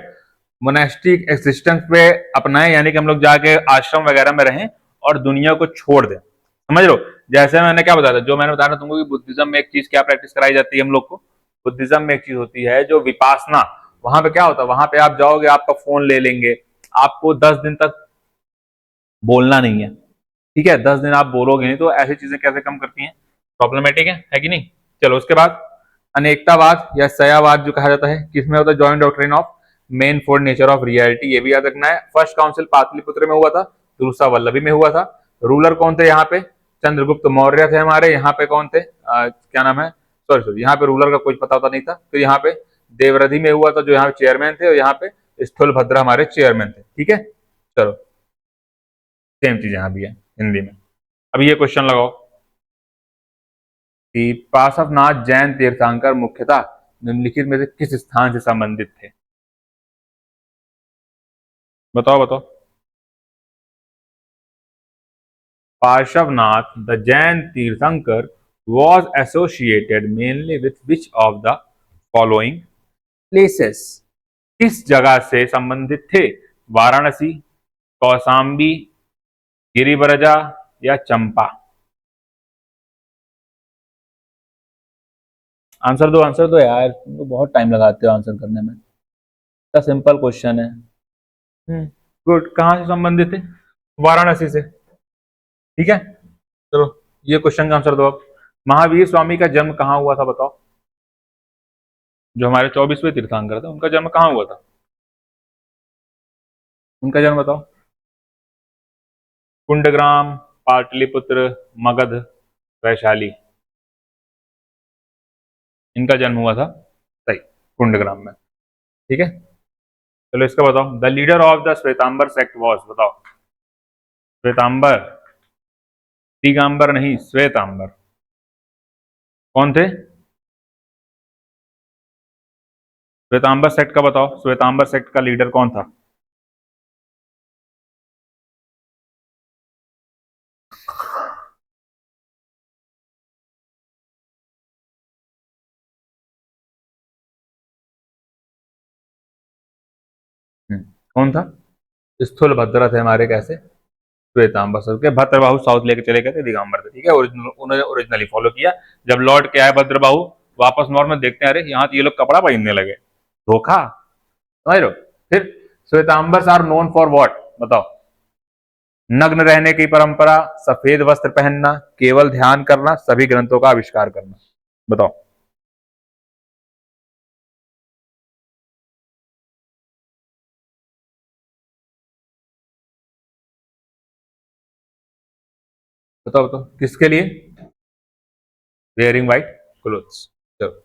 मोनेस्टिक एक्सिस्टेंस पे अपनाएं, यानी कि हम लोग जाके आश्रम वगैरह में रहें और दुनिया को छोड़ दें। समझ लो, जैसे मैंने क्या बताया था, जो मैंने बताया तुमको कि बुद्धिज्म में एक चीज क्या प्रैक्टिस कराई जाती है हम लोग को, बुद्धिज्म में एक चीज होती है जो विपासना। वहां पे क्या होता है, वहां पे आप जाओगे आपका फोन ले लेंगे, आपको 10 दिन तक बोलना नहीं है। ठीक है, 10 दिन आप बोलोगे नहीं, तो ऐसी चीजें कैसे कम करती हैं? प्रॉब्लमेटिक है कि नहीं? चलो उसके बाद अनेकतावाद या सयावाद जो कहा जाता है, किसमें होता है? Joint doctrine of main four nature of reality, ये भी याद रखना है। फर्स्ट काउंसिल पाटलिपुत्र में हुआ था, दूसरा वल्लभी में हुआ था। रूलर कौन थे यहाँ पे? चंद्रगुप्त मौर्य थे हमारे। यहाँ पे कौन थे, क्या नाम है, सॉरी सॉरी, यहाँ पे रूलर का कुछ पता होता नहीं था। तो यहाँ पे देवरधि में हुआ था, जो यहाँ पे चेयरमैन थे, और यहाँ पे स्थूलभद्र हमारे चेयरमैन थे। ठीक है, चलो सेम चीज यहाँ भी है हिंदी में। अब ये क्वेश्चन लगाओ कि पार्श्वनाथ जैन तीर्थंकर मुख्यतः निम्नलिखित में से किस स्थान से संबंधित थे? बताओ बताओ। पार्श्वनाथ द जैन तीर्थंकर was associated mainly with which of the following places? किस जगह से संबंधित थे? वाराणसी, कौशाम्बी, गिरिबरजा या चंपा? आंसर दो यार, तुम तो बहुत टाइम लगाते हो आंसर करने में। इतना सिंपल क्वेश्चन है। गुड, कहाँ से संबंधित थे? वाराणसी से। ठीक है, चलो ये क्वेश्चन का आंसर दो अब। महावीर स्वामी का जन्म कहाँ हुआ था बताओ? जो हमारे 24वें तीर्थंकर थे उनका जन्म कहाँ हुआ था? उनका जन्म बताओ। कुंडग्राम, पाटलिपुत्र, मगध, वैशाली, इनका जन्म हुआ था, सही, कुंडग्राम में। ठीक है, चलो इसका बताओ। The leader of the Shvetambar sect was, बताओ। श्वेतांबर, दिगंबर नहीं, श्वेतांबर, कौन थे? श्वेतांबर सेक्ट का बताओ, श्वेतांबर सेक्ट का लीडर कौन था? कौन था? स्थूल भद्र थे हमारे, कैसे? श्वेतांबर सर के। भद्रबाहु साउथ लेके चले गए थे, दिगंबर थे। ठीक है, ओरिजिनल उन्होंने ओरिजिनली फॉलो किया। जब लौट के आए भद्रबाहु वापस नॉर्थ में, देखते हैं अरे यहाँ तो ये लोग कपड़ा पहनने लगे, धोखा। समझ लो। फिर श्वेतांबर्स आर नोन फॉर व्हाट, बताओ। नग्न रहने की परंपरा, सफेद वस्त्र पहनना, केवल ध्यान करना, सभी ग्रंथों का आविष्कार करना। बताओ। बताओ बताओ किसके लिए? Wearing white clothes. चलो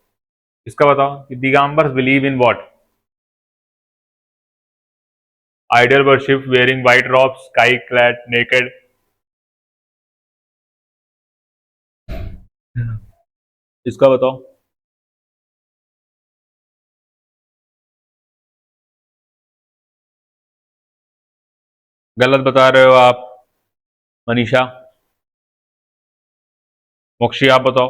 इसका बताओ कि Digambars believe in what? Idol worship, wearing white robes, sky clad, naked. इसका बताओ। गलत बता रहे हो आप मनीषा। मोक्षी आप बताओ।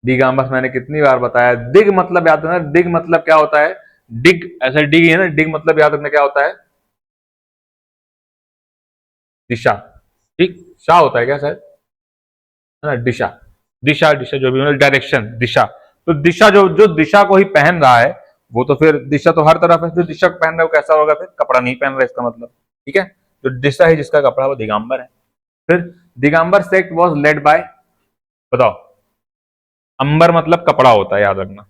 दिगंबर्स मैंने कितनी बार बताया, दिग मतलब याद रखना, दिग मतलब क्या होता है? डिग, ऐसा डिग है ना, डिग मतलब याद रखना क्या होता है? दिशा। ठीक, शाह होता है क्या शायद, है ना? दिशा, दिशा दिशा जो भी मतलब डायरेक्शन, दिशा। तो दिशा जो जो दिशा को ही पहन रहा है, वो तो फिर दिशा तो हर तरफ है, जो दिशा को पहन रहा है वो कैसा होगा? फिर कपड़ा नहीं पहन रहा इसका मतलब। ठीक है, तो दिशा है जिसका कपड़ा, वो दिगंबर है। फिर Digambar sect was led by, बताओ। अंबर मतलब कपड़ा होता है, याद रखना।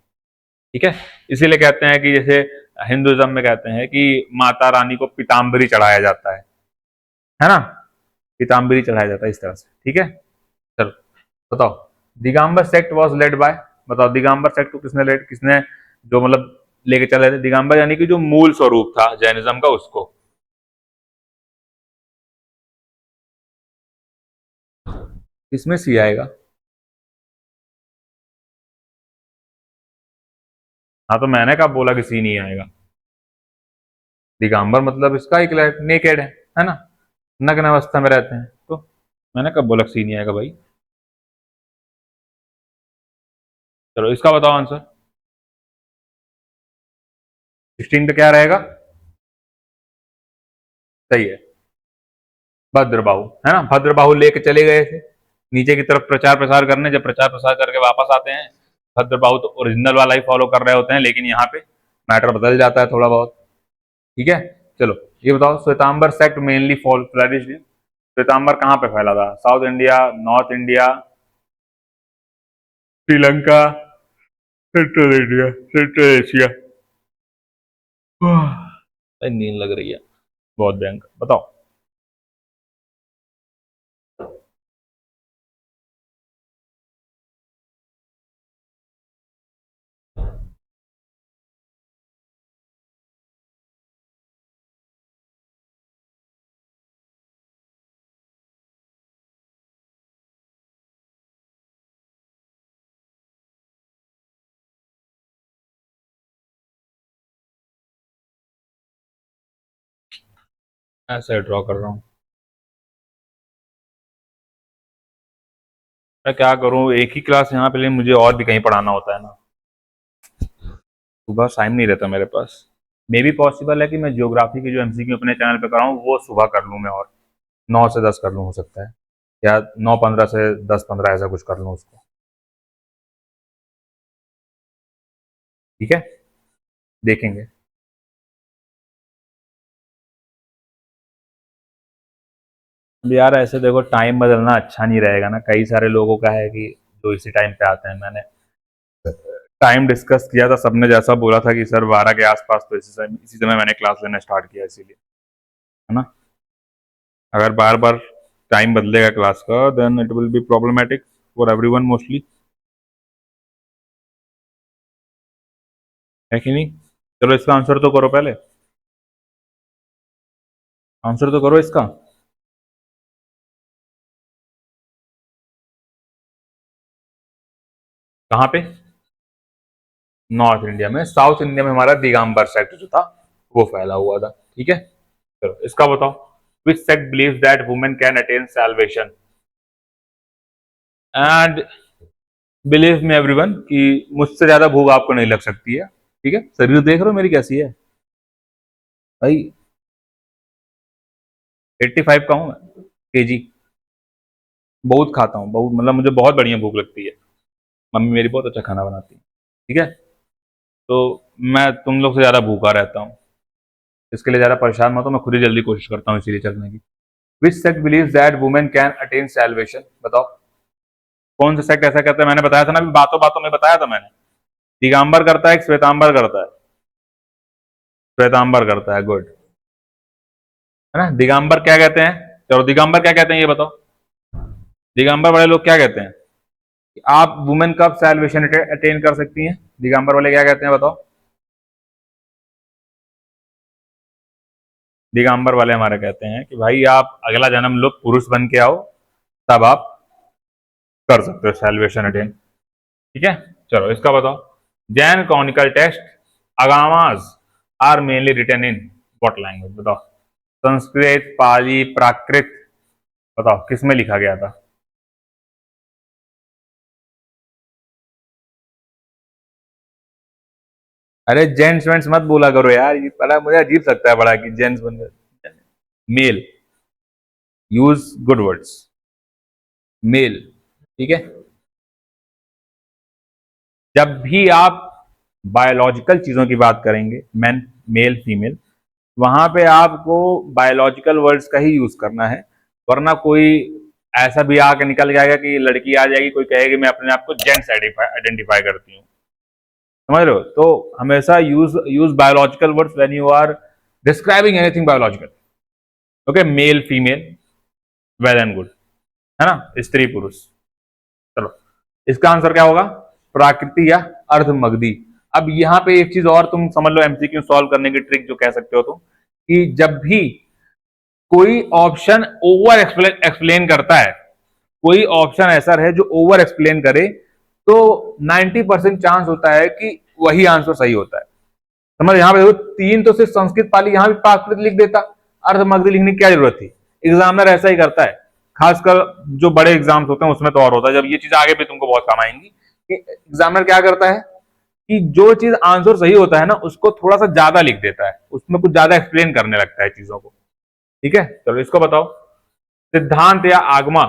ठीक है, इसीलिए कहते हैं कि जैसे हिंदुइज्म में कहते हैं कि माता रानी को पीताम्बरी चढ़ाया जाता है ना? पीताम्बरी चढ़ाया जाता है इस तरह से। ठीक है, चलो बताओ। Digambar sect was led by, बताओ दिगंबर सेक्ट को किसने लेड, किसने जो मतलब लेके चले थे? दिगंबर यानी कि जो मूल स्वरूप था जैनिज्म का, उसको। किसमें सी आएगा? हाँ तो मैंने कब बोला कि सी नहीं आएगा? दिगंबर मतलब इसका ही नेकेड है ना? नग्न अवस्था में रहते हैं, तो मैंने कब बोला सी नहीं आएगा भाई? चलो इसका बताओ आंसर। 16 पे क्या रहेगा? सही है, भद्रबाहु, है ना? भद्रबाहु लेके चले गए थे नीचे की तरफ प्रचार प्रसार करने, जब प्रचार प्रसार करके वापस आते हैं, भद्रबाहु तो ओरिजिनल वाला ही फॉलो कर रहे होते हैं, लेकिन यहाँ पे मैटर बदल जाता है थोड़ा बहुत। ठीक है, चलो ये बताओ, Shvetambar sect mainly fall flourished in, Shvetambar कहाँ पे फैला था? South India, north India, Sri Lanka, central India, central Asia? नींद लग रही है बहुत भयंकर, बताओ। ऐसे ड्रॉ कर रहा हूँ, मैं क्या करूँ, एक ही क्लास यहाँ पे, लेकिन मुझे और भी कहीं पढ़ाना होता है ना, सुबह टाइम नहीं रहता मेरे पास। मे भी पॉसिबल है कि मैं ज्योग्राफी की जो एमसीक्यू अपने चैनल पे कराऊँ वो सुबह कर लूँ मैं, और 9 से 10 कर लूँ, हो सकता है, या 9:15 से 10:15 ऐसा कुछ कर लूँ उसको। ठीक है, देखेंगे। अब यार ऐसे देखो, टाइम बदलना अच्छा नहीं रहेगा ना, कई सारे लोगों का है कि जो इसी टाइम पे आते हैं। मैंने टाइम डिस्कस किया था, सबने जैसा बोला था कि सर 12 के आसपास, तो इसी समय मैंने क्लास लेना स्टार्ट किया, इसीलिए, है ना? अगर बार बार टाइम बदलेगा क्लास का, then it will be problematic for everyone mostly, है कि नहीं? चलो इसका आंसर तो करो पहले, आंसर तो करो इसका। कहाँ पे? नॉर्थ इंडिया में, साउथ इंडिया में हमारा दिगंबर सेक्ट जो था वो फैला हुआ था। ठीक है, चलो इसका बताओ। Which sect believes that women can attain salvation? And believe me everyone कि मुझसे ज्यादा भूख आपको नहीं लग सकती है। ठीक है, शरीर देख रहे हो मेरी कैसी है भाई? 85 का हूं मैं, केजी। बहुत खाता हूँ, बहुत, मतलब मुझे बहुत बढ़िया भूख लगती है। मम्मी मेरी बहुत अच्छा खाना बनाती है। ठीक है, तो मैं तुम लोग से ज्यादा भूखा रहता हूँ। इसके लिए ज्यादा परेशान मत हो, मैं खुद ही जल्दी कोशिश करता हूँ इसीलिए चलने की। Which sect believes that women can attain salvation, बताओ कौन सा सेक्ट ऐसा कहता है? मैंने बताया था ना, अभी बातों बातों में बताया था मैंने। दिगंबर करता है, एक श्वेतांबर करता है। श्वेतांबर करता है, गुड, है ना। दिगंबर क्या कहते हैं? चलो दिगंबर क्या कहते हैं ये बताओ। दिगंबर वाले लोग क्या कहते हैं कि आप वुमेन कब सैल्वेशन अटेन कर सकती हैं? दिगंबर वाले क्या कहते हैं बताओ। दिगंबर वाले हमारे कहते हैं कि भाई आप अगला जन्म लो, पुरुष बन के आओ, तब आप कर सकते हो सैल्वेशन अटेन। ठीक है, चलो इसका बताओ। Jain canonical text Agamas are mainly written in what language, बताओ। संस्कृत, पाली, प्राकृत, बताओ किस में लिखा गया था? अरे जेंट्स वेंट्स मत बोला करो यार, ये बड़ा मुझे अजीब लगता है बड़ा कि जेंट्स बन गए। Male, use good words, male. ठीक है, जब भी आप बायोलॉजिकल चीजों की बात करेंगे, मैन, मेल, फीमेल, वहां पे आपको बायोलॉजिकल वर्ड्स का ही यूज करना है, वरना कोई ऐसा भी आके निकल जाएगा कि लड़की आ जाएगी, कोई कहेगी मैं अपने आप को जेंट्स आइडेंटिफाई करती हूँ, समझ रहे हो? तो हमेशा use use biological words when you are describing anything biological. Okay, male, female, well and good, है ना, स्त्री पुरुष। चलो इसका आंसर क्या होगा? प्राकृति या अर्धमगधी। अब यहाँ पे एक चीज और तुम समझ लो, एमसीक्यू सॉल्व करने की ट्रिक जो कह सकते हो तुम, कि जब भी कोई ऑप्शन ओवर एक्सप्लेन करता है, कोई ऑप्शन ऐसा है जो ओवर एक्सप्लेन करे, तो 90% चांस होता है कि वही आंसर सही होता है। समझ, यहाँ पे देखो, तीन तो सिर्फ संस्कृत पाली, यहाँ भी प्राकृत लिख देता, अर्धमगधी लिखने की क्या जरूरत थी? एग्जामिनर ऐसा ही करता है, खासकर जो बड़े एग्जाम्स होते हैं उसमें तो और होता है, जब ये चीज आगे भी तुमको बहुत काम आएंगी, कि एग्जामिनर क्या करता है कि जो चीज आंसर सही होता है ना, उसको थोड़ा सा ज्यादा लिख देता है, उसमें कुछ ज्यादा एक्सप्लेन करने लगता है चीजों को। ठीक है, चलो इसको बताओ। सिद्धांत या आगमा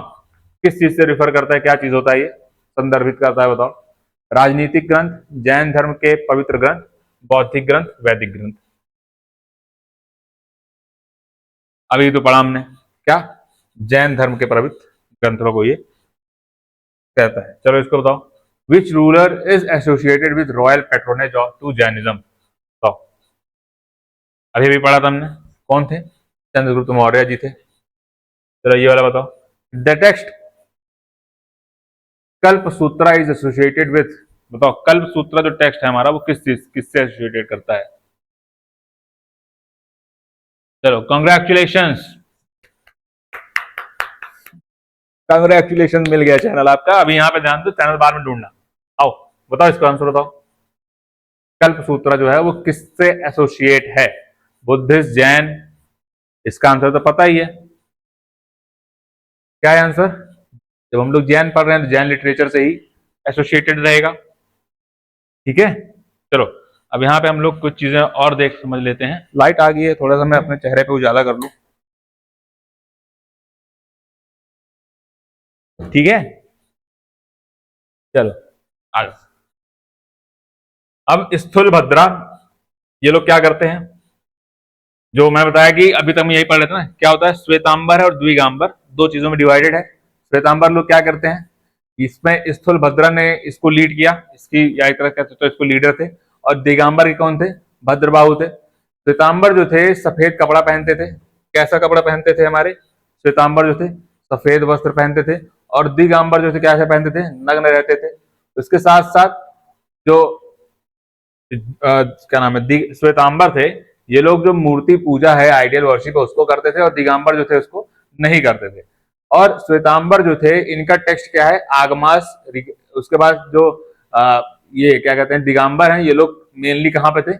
किस चीज से रिफर करता है, क्या चीज होता है ये, संदर्भित करता है, बताओ। राजनीतिक ग्रंथ, जैन धर्म के पवित्र ग्रंथ, बौद्धिक ग्रंथ, वैदिक ग्रंथ। अभी तो पढ़ा हमने क्या, जैन धर्म के पवित्र ग्रंथों को ये कहता है। चलो इसको बताओ। Which ruler is associated with royal patronage of to Jainism, बताओ। अभी भी पढ़ा था हमने, कौन थे? चंद्रगुप्त मौर्य जी थे। चलो ये वाला बताओ। द टेक्स्ट कल्प सूत्रा इज एसोसिएटेड विथ, बताओ कल्प सूत्रा जो टेक्स्ट है हमारा, वो किससे एसोसिएटेड करता है? चलो कंग्रेचुलेशन, कंग्रेचुलेशन, मिल गया चैनल आपका। अभी यहाँ पे ध्यान दो, चैनल बाद में ढूंढना। आओ बताओ इसका आंसर बताओ। कल्प सूत्र जो है वो किससे एसोसिएट है? बुद्धिस्ट, जैन? इसका आंसर तो पता ही है, क्या है आंसर? जब हम लोग जैन पढ़ रहे हैं तो जैन लिटरेचर से ही एसोसिएटेड रहेगा। ठीक है, चलो अब यहाँ पे हम लोग कुछ चीजें और देख समझ लेते हैं। लाइट आ गई है, थोड़ा सा मैं अपने चेहरे पे उजाला कर लूं, ठीक है। चलो आगे। अब स्थूल भद्रा, ये लोग क्या करते हैं? जो मैं बताया कि अभी तक हम यही पढ़ रहे थे ना, क्या होता है, श्वेतांबर है और द्विगांबर, दो चीजों में डिवाइडेड है। श्वेतांबर लोग क्या करते हैं, इसमें स्थूल भद्रा ने इसको लीड किया, इसकी या एक तरह कहते तो इसको लीडर थे। और दिगंबर के कौन थे? भद्रबाहु थे। श्वेतांबर जो थे सफेद कपड़ा पहनते थे। कैसा कपड़ा पहनते थे हमारे श्वेतांबर जो थे? सफेद वस्त्र पहनते थे। और दिगंबर जो थे कैसे पहनते थे? नग्न रहते थे। उसके साथ साथ जो क्या नाम है, श्वेतांबर थे, ये लोग जो मूर्ति पूजा है, आइडियल वर्शिप है, उसको करते थे, और दिगंबर जो थे उसको नहीं करते थे। और श्वेतांबर जो थे, इनका टेक्स्ट क्या है, आगमास। उसके बाद जो ये क्या कहते हैं, दिगंबर हैं, ये लोग मेनली कहाँ पे थे?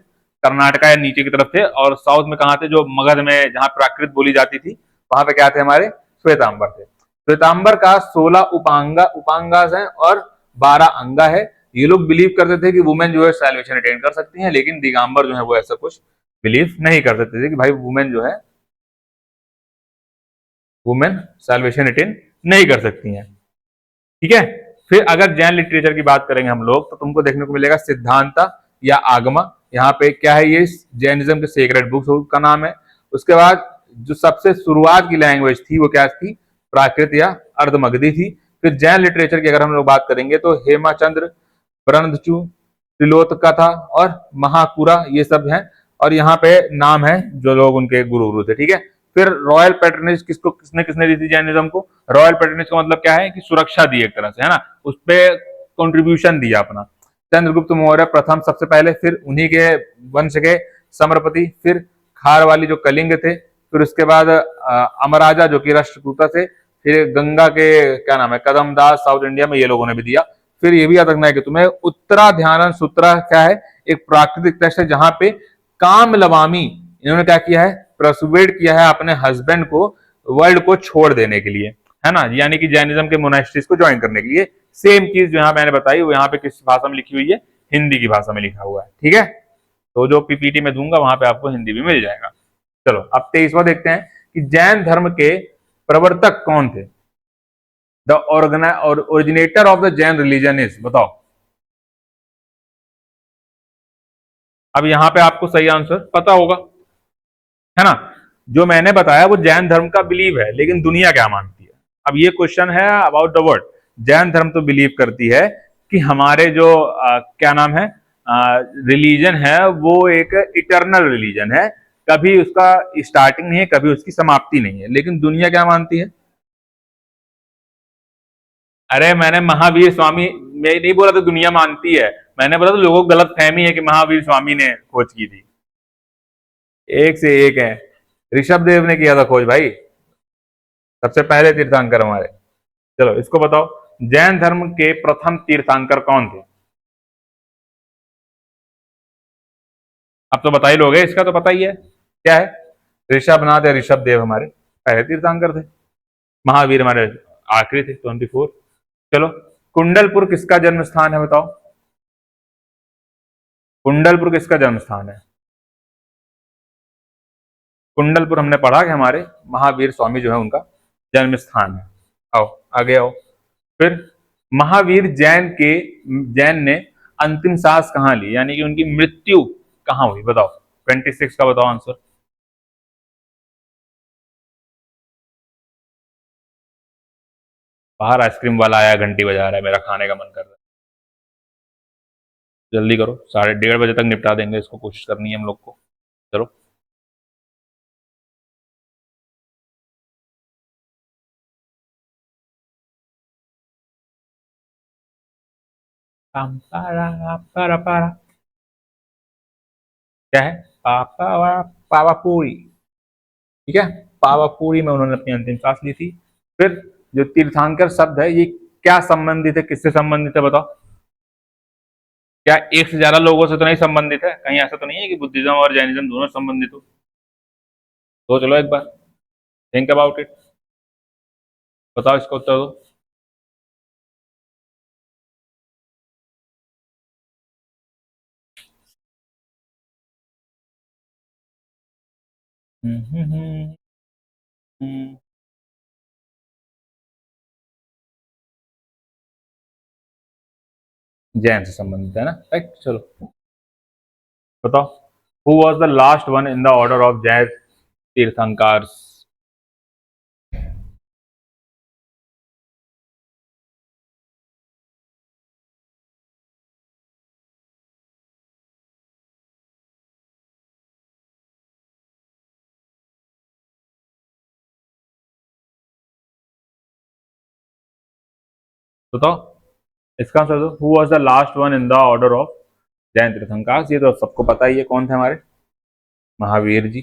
कर्नाटका या नीचे की तरफ थे। और साउथ में कहाँ थे? जो मगध में जहां प्राकृत बोली जाती थी, वहां पे क्या थे हमारे? श्वेतांबर थे। श्वेतांबर का 16 उपांगास है और 12 अंगा है। ये लोग बिलीव करते थे कि वुमेन जो है सैल्वेशन अटेन कर सकती हैं, लेकिन दिगंबर जो है वो ऐसा कुछ बिलीव नहीं कर सकते थे कि भाई वुमेन जो है, वुमेन सैल्वेशन अटेन नहीं कर सकती हैं। ठीक है, फिर अगर जैन लिटरेचर की बात करेंगे हम लोग, तो तुमको देखने को मिलेगा सिद्धांत या आगमा, यहाँ पे क्या है, ये जैनिज्म के सेक्रेड बुक्स का नाम है। उसके बाद जो सबसे शुरुआत की लैंग्वेज थी वो क्या थी, प्राकृत या अर्धमगधी थी। फिर जैन लिटरेचर की अगर हम लोग बात करेंगे तो हेमाचंद्र, ब्रंदचु, त्रिलोककथा और महाकुरा ये सब हैं। और यहाँ पे नाम है जो लोग उनके गुरु गुरु थे, ठीक है। फिर रॉयल पैट्रनेज किसको किसने किसने दी थी जैनिज्म को? रॉयल पैट्रनेज का मतलब क्या है कि सुरक्षा दी एक तरह से, है ना, उस पर कॉन्ट्रीब्यूशन दिया अपना। चंद्रगुप्त मौर्य प्रथम सबसे पहले, फिर उन्हीं के वंश के समरपति, फिर खार वाली जो कलिंग थे, फिर उसके बाद अमराजा जो कि राष्ट्रकूटा थे, फिर गंगा के क्या नाम है कदमदास साउथ इंडिया में, ये लोगों ने भी दिया। फिर ये भी याद रखना है कि तुम्हें उत्तरा ध्यान सूत्रा क्या है, एक प्राकृतिक टेक्स्ट है जहां पे काम लवामी इन्होंने क्या किया है, प्रसुवेट किया है अपने हस्बैंड को वर्ल्ड को छोड़ देने के लिए, है ना, यानी कि जैनिज्म के मोनास्ट्रीज को ज्वाइन करने के लिए। सेम चीज जो यहाँ मैंने बताई वो यहाँ पे किस भाषा में लिखी हुई है, हिंदी की भाषा में लिखा हुआ है, ठीक है। तो जो पीपीटी में दूंगा वहां पे आपको हिंदी भी मिल जाएगा। चलो अब 23वां देखते हैं कि जैन धर्म के प्रवर्तक कौन थे। The originator of the Jain religion is, बताओ। अब यहां पे आपको सही आंसर पता होगा, है ना। जो मैंने बताया वो जैन धर्म का बिलीव है, लेकिन दुनिया क्या मानती है। अब ये क्वेश्चन है अबाउट द वर्ड। जैन धर्म तो बिलीव करती है कि हमारे जो क्या नाम है रिलीजन है वो एक इटर्नल रिलीजन है, कभी उसका स्टार्टिंग नहीं है, कभी उसकी समाप्ति नहीं है। लेकिन दुनिया क्या मानती है? अरे मैंने महावीर स्वामी, मैं नहीं बोला तो दुनिया मानती है, मैंने बोला तो लोगों को गलत फहमी है कि महावीर स्वामी ने खोज की थी। एक से एक है, ऋषभ देव ने किया था खोज भाई, सबसे पहले तीर्थंकर हमारे। चलो इसको बताओ, जैन धर्म के प्रथम तीर्थंकर कौन थे? अब तो बता ही लोगे, इसका तो पता ही है क्या है, ऋषभनाथ या ऋषभ देव हमारे पहले तीर्थंकर थे, महावीर हमारे आखिरी थे 24। चलो, कुंडलपुर किसका जन्म स्थान है बताओ। कुंडलपुर किसका जन्म स्थान है? कुंडलपुर हमने पढ़ा कि हमारे महावीर स्वामी जो है उनका जन्म स्थान है। आओ आगे आओ। फिर महावीर जैन ने अंतिम सांस कहां ली, यानी कि उनकी मृत्यु कहां हुई, बताओ। 26 का बताओ आंसर। बाहर आइसक्रीम वाला आया, घंटी बजा रहा है, मेरा खाने का मन कर रहा है। जल्दी करो, 1:30 बजे तक निपटा देंगे इसको, कोशिश करनी है हम लोग को। चलो। पारा पारा पारा क्या है, पापा पावा पूरी, ठीक है। पावा पूरी में उन्होंने अपनी अंतिम सांस ली थी। फिर जो तीर्थंकर शब्द है ये क्या संबंधित है, किससे संबंधित है बताओ। क्या एक से ज्यादा लोगों से तो नहीं संबंधित है, कहीं ऐसा तो नहीं है कि बुद्धिज्म और जैनिज्म दोनों संबंधित हो। तो चलो एक बार थिंक अबाउट इट, बताओ इसका उत्तर दो। हम्म, हम्म, हम्म, हम्म। जैन से संबंधित है ना, राइट। चलो बताओ, who was the last one in the order of Jain तीर्थंकर? बताओ इसका आंसर दो, who was the last one in the order of Jain तीर्थंकर? ये तो सबको पता ही है कौन थे हमारे महावीर जी।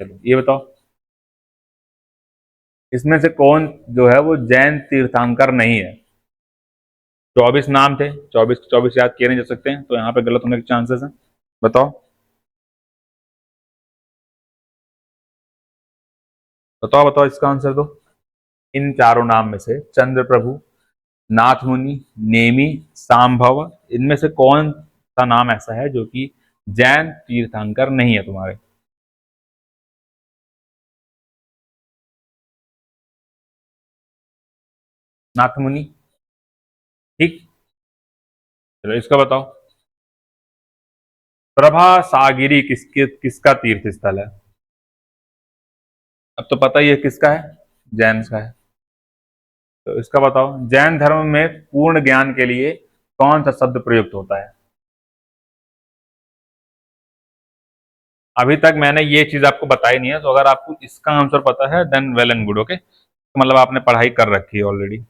चलो ये बताओ, इसमें से कौन जो है वो जैन तीर्थंकर नहीं है? 24 नाम थे, 24 याद किए नहीं जा सकते हैं, तो यहाँ पे गलत होने के चांसेस हैं। बताओ बताओ बताओ इसका आंसर दो। इन चारों नाम में से चंद्र प्रभु, नाथ मुनि, नेमी, सांभव, इनमें से कौन सा नाम ऐसा है जो कि जैन तीर्थंकर नहीं है तुम्हारे? नाथ मुनि, ठीक। चलो इसका बताओ। प्रभा सागिरी किसका तीर्थ स्थल है? अब तो पता ही है किसका है, जैन का है। तो इसका बताओ, जैन धर्म में पूर्ण ज्ञान के लिए कौन सा शब्द प्रयुक्त होता है? अभी तक मैंने ये चीज आपको बताई नहीं है, तो अगर आपको इसका आंसर पता है then well and good, okay, तो मतलब आपने पढ़ाई कर रखी है ऑलरेडी।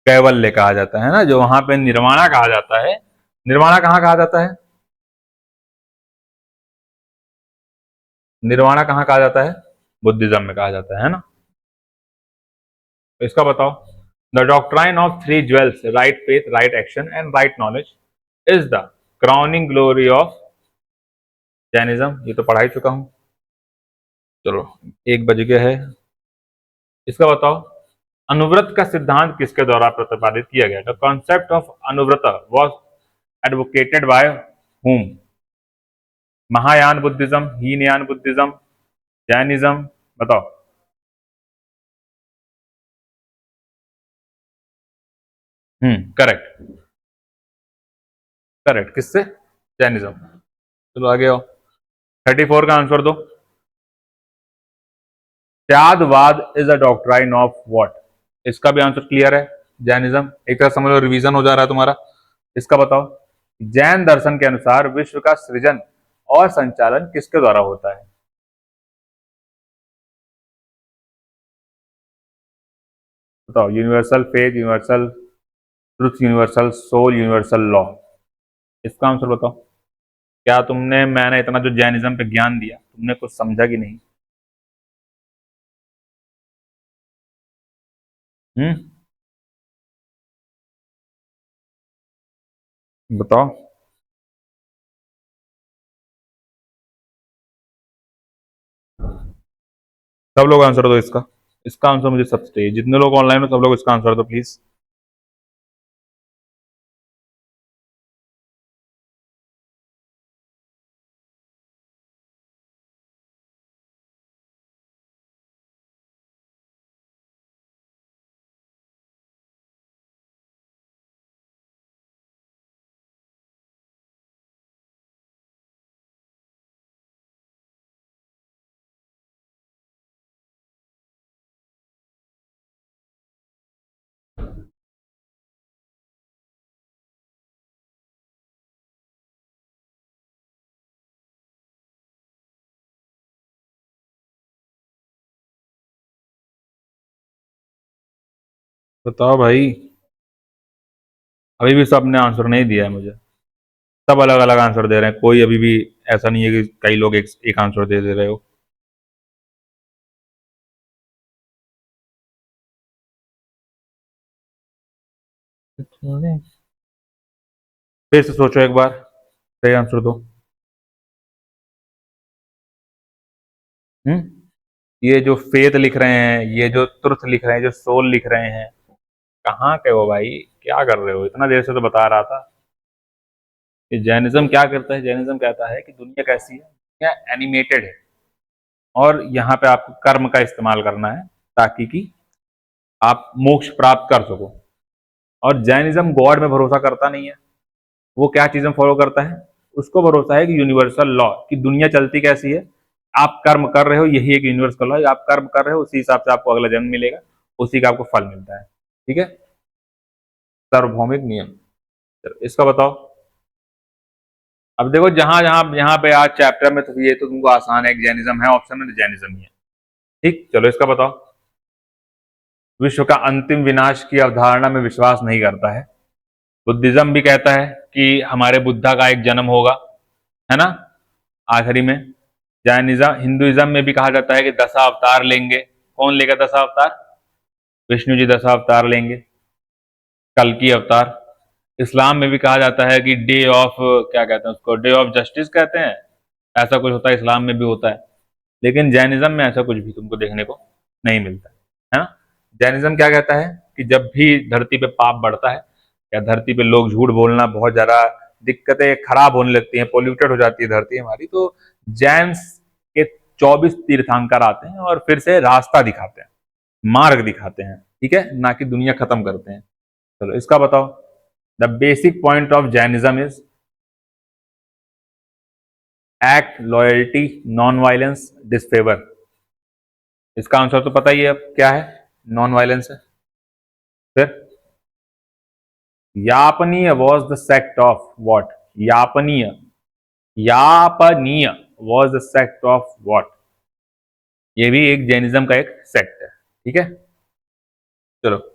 कैवल्य कहा जाता है ना, जो वहां पे निर्वाणा कहा जाता है। निर्वाणा कहाँ कहा जाता है? निर्वाणा कहाँ कहा जाता है? बुद्धिज्म में कहा जाता है ना। तो इसका बताओ, the doctrine of three jewels, right faith, right action and right knowledge, is the crowning glory of Jainism. ये तो पढ़ा ही चुका हूं। चलो, 1 बज गया है। इसका बताओ, अनुव्रत का सिद्धांत किसके द्वारा प्रतिपादित किया गया? The concept of Anuvrat was advocated by whom? Mahayana Buddhism, Hinayana Buddhism, Jainism, बताओ। करेक्ट। करेक्ट, किससे? जैनिज्म। चलो आगे आओ, 34 का आंसर दो। Tyagavada is a doctrine of what? इसका भी आंसर क्लियर है, जैनिज्म। एक तरह समझ लो रिवीजन हो जा रहा है तुम्हारा। इसका बताओ, जैन दर्शन के अनुसार विश्व का सृजन और संचालन किसके द्वारा होता है? बताओ, universal faith, universal truth, universal soul, universal law. इसका आंसर बताओ। क्या तुमने, मैंने इतना जो जैनिज्म पे ज्ञान दिया, तुमने कुछ समझा कि नहीं? हम्म, बताओ। सब लोग आंसर दो इसका। इसका आंसर मुझे सब चाहिए, जितने लोग ऑनलाइन हो सब लोग इसका आंसर दो प्लीज। बताओ भाई। अभी भी सब ने आंसर नहीं दिया है मुझे। सब अलग अलग आंसर दे रहे हैं, कोई अभी भी ऐसा नहीं है कि कई लोग एक आंसर दे रहे हो। फिर से सोचो एक बार, सही आंसर दो। हम्म, ये जो फेथ लिख रहे हैं, ये जो ट्रुथ लिख रहे हैं, जो सोल लिख रहे हैं, कहाँ के हो भाई? क्या कर रहे हो? इतना देर से तो बता रहा था। कि जैनिज्म क्या करता है? जैनिज्म कहता है कि दुनिया कैसी है, दुनिया एनिमेटेड है, और यहाँ पे आपको कर्म का इस्तेमाल करना है ताकि कि आप मोक्ष प्राप्त कर सको। और जैनिज्म गॉड में भरोसा करता नहीं है। वो क्या चीजें फॉलो करता है? उसको भरोसा है कि यूनिवर्सल लॉ, कि दुनिया चलती कैसी है, आप कर्म कर रहे हो, यही एक यूनिवर्सल लॉ है, आप कर्म कर रहे हो उसी हिसाब से आपको अगला जन्म मिलेगा, उसी का आपको फल मिलता है। ठीक है, सार्वभौमिक नियम। चलो इसका बताओ। अब देखो, जहां जहां यहाँ पे आज चैप्टर में, तो ये तो तुमको आसान है, जैनिज्म है ऑप्शन में, तो जैनिज्म ही है। ठीक, चलो इसका बताओ। विश्व का अंतिम विनाश की अवधारणा में विश्वास नहीं करता है। बुद्धिज्म भी कहता है कि हमारे बुद्धा का एक जन्म होगा, है ना, आखिरी में। जैनिज्म, हिंदुइज्म में भी कहा जाता है कि 10 अवतार लेंगे। कौन लेगा 10 अवतार? विष्णु जी 10 अवतार लेंगे, कल की अवतार। इस्लाम में भी कहा जाता है कि डे ऑफ, क्या कहते हैं उसको, डे ऑफ जस्टिस कहते हैं, ऐसा कुछ होता है, इस्लाम में भी होता है। लेकिन जैनिज्म में ऐसा कुछ भी तुमको देखने को नहीं मिलता है ना। जैनिज्म क्या कहता है कि जब भी धरती पे पाप बढ़ता है या धरती पे लोग झूठ बोलना बहुत ज्यादा दिक्कतें खराब होने लगती हैं, पोल्यूटेड हो जाती है धरती हमारी, तो जैन के 24 तीर्थंकर आते हैं और फिर से रास्ता दिखाते हैं, मार्ग दिखाते हैं, ठीक है, ना कि दुनिया खत्म करते हैं। चलो इसका बताओ। The basic point of Jainism is act, loyalty, non violence, disfavour. इसका आंसर तो पता ही है अब क्या है, नॉन वायलेंस है। फिर Yapaniya was the sect of what, Yapaniya, Yapaniya was the sect of what, ये भी एक जैनिज्म का एक सेक्ट है, ठीक है। चलो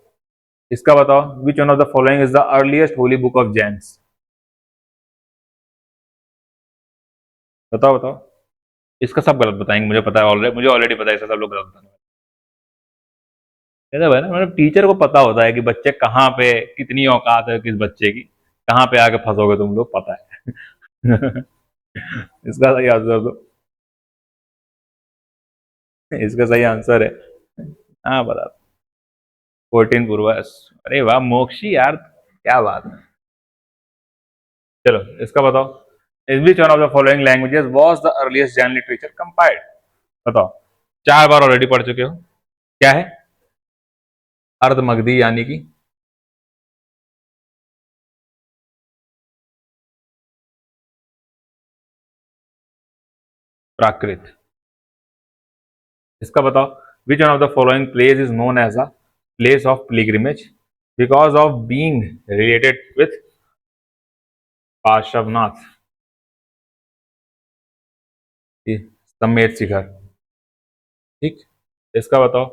इसका बताओ। Which one of the following is the earliest Holi book of Jains. बताओ बताओ। इसका सब गलत बताएंगे, मुझे पता है ऑलरेडी, मुझे ऑलरेडी पता है इसका सब लोग गलत बताएंगे। ऐसा है ना, मतलब टीचर को पता होता है कि बच्चे कहाँ पे, कितनी औकात है किस बच्चे की, कहाँ पे आके फंसोगे तुम लोग, पता है। इसका सही आंसर दो। इसका सही आंसर है, हाँ बता, 14 पूर्वज। अरे वाह मोक्षी यार, क्या बात है। चलो इसका बताओ। In which one of the following languages was the earliest Jain literature compiled. बताओ, 4 बार ऑलरेडी पढ़ चुके हो। क्या है, अर्ध मगधी यानी कि प्राकृत। इसका बताओ। Which one of the following place is known as a place of pilgrimage because of being related with Parshvanath. Sammed Shikhar, ठीक। इसका बताओ।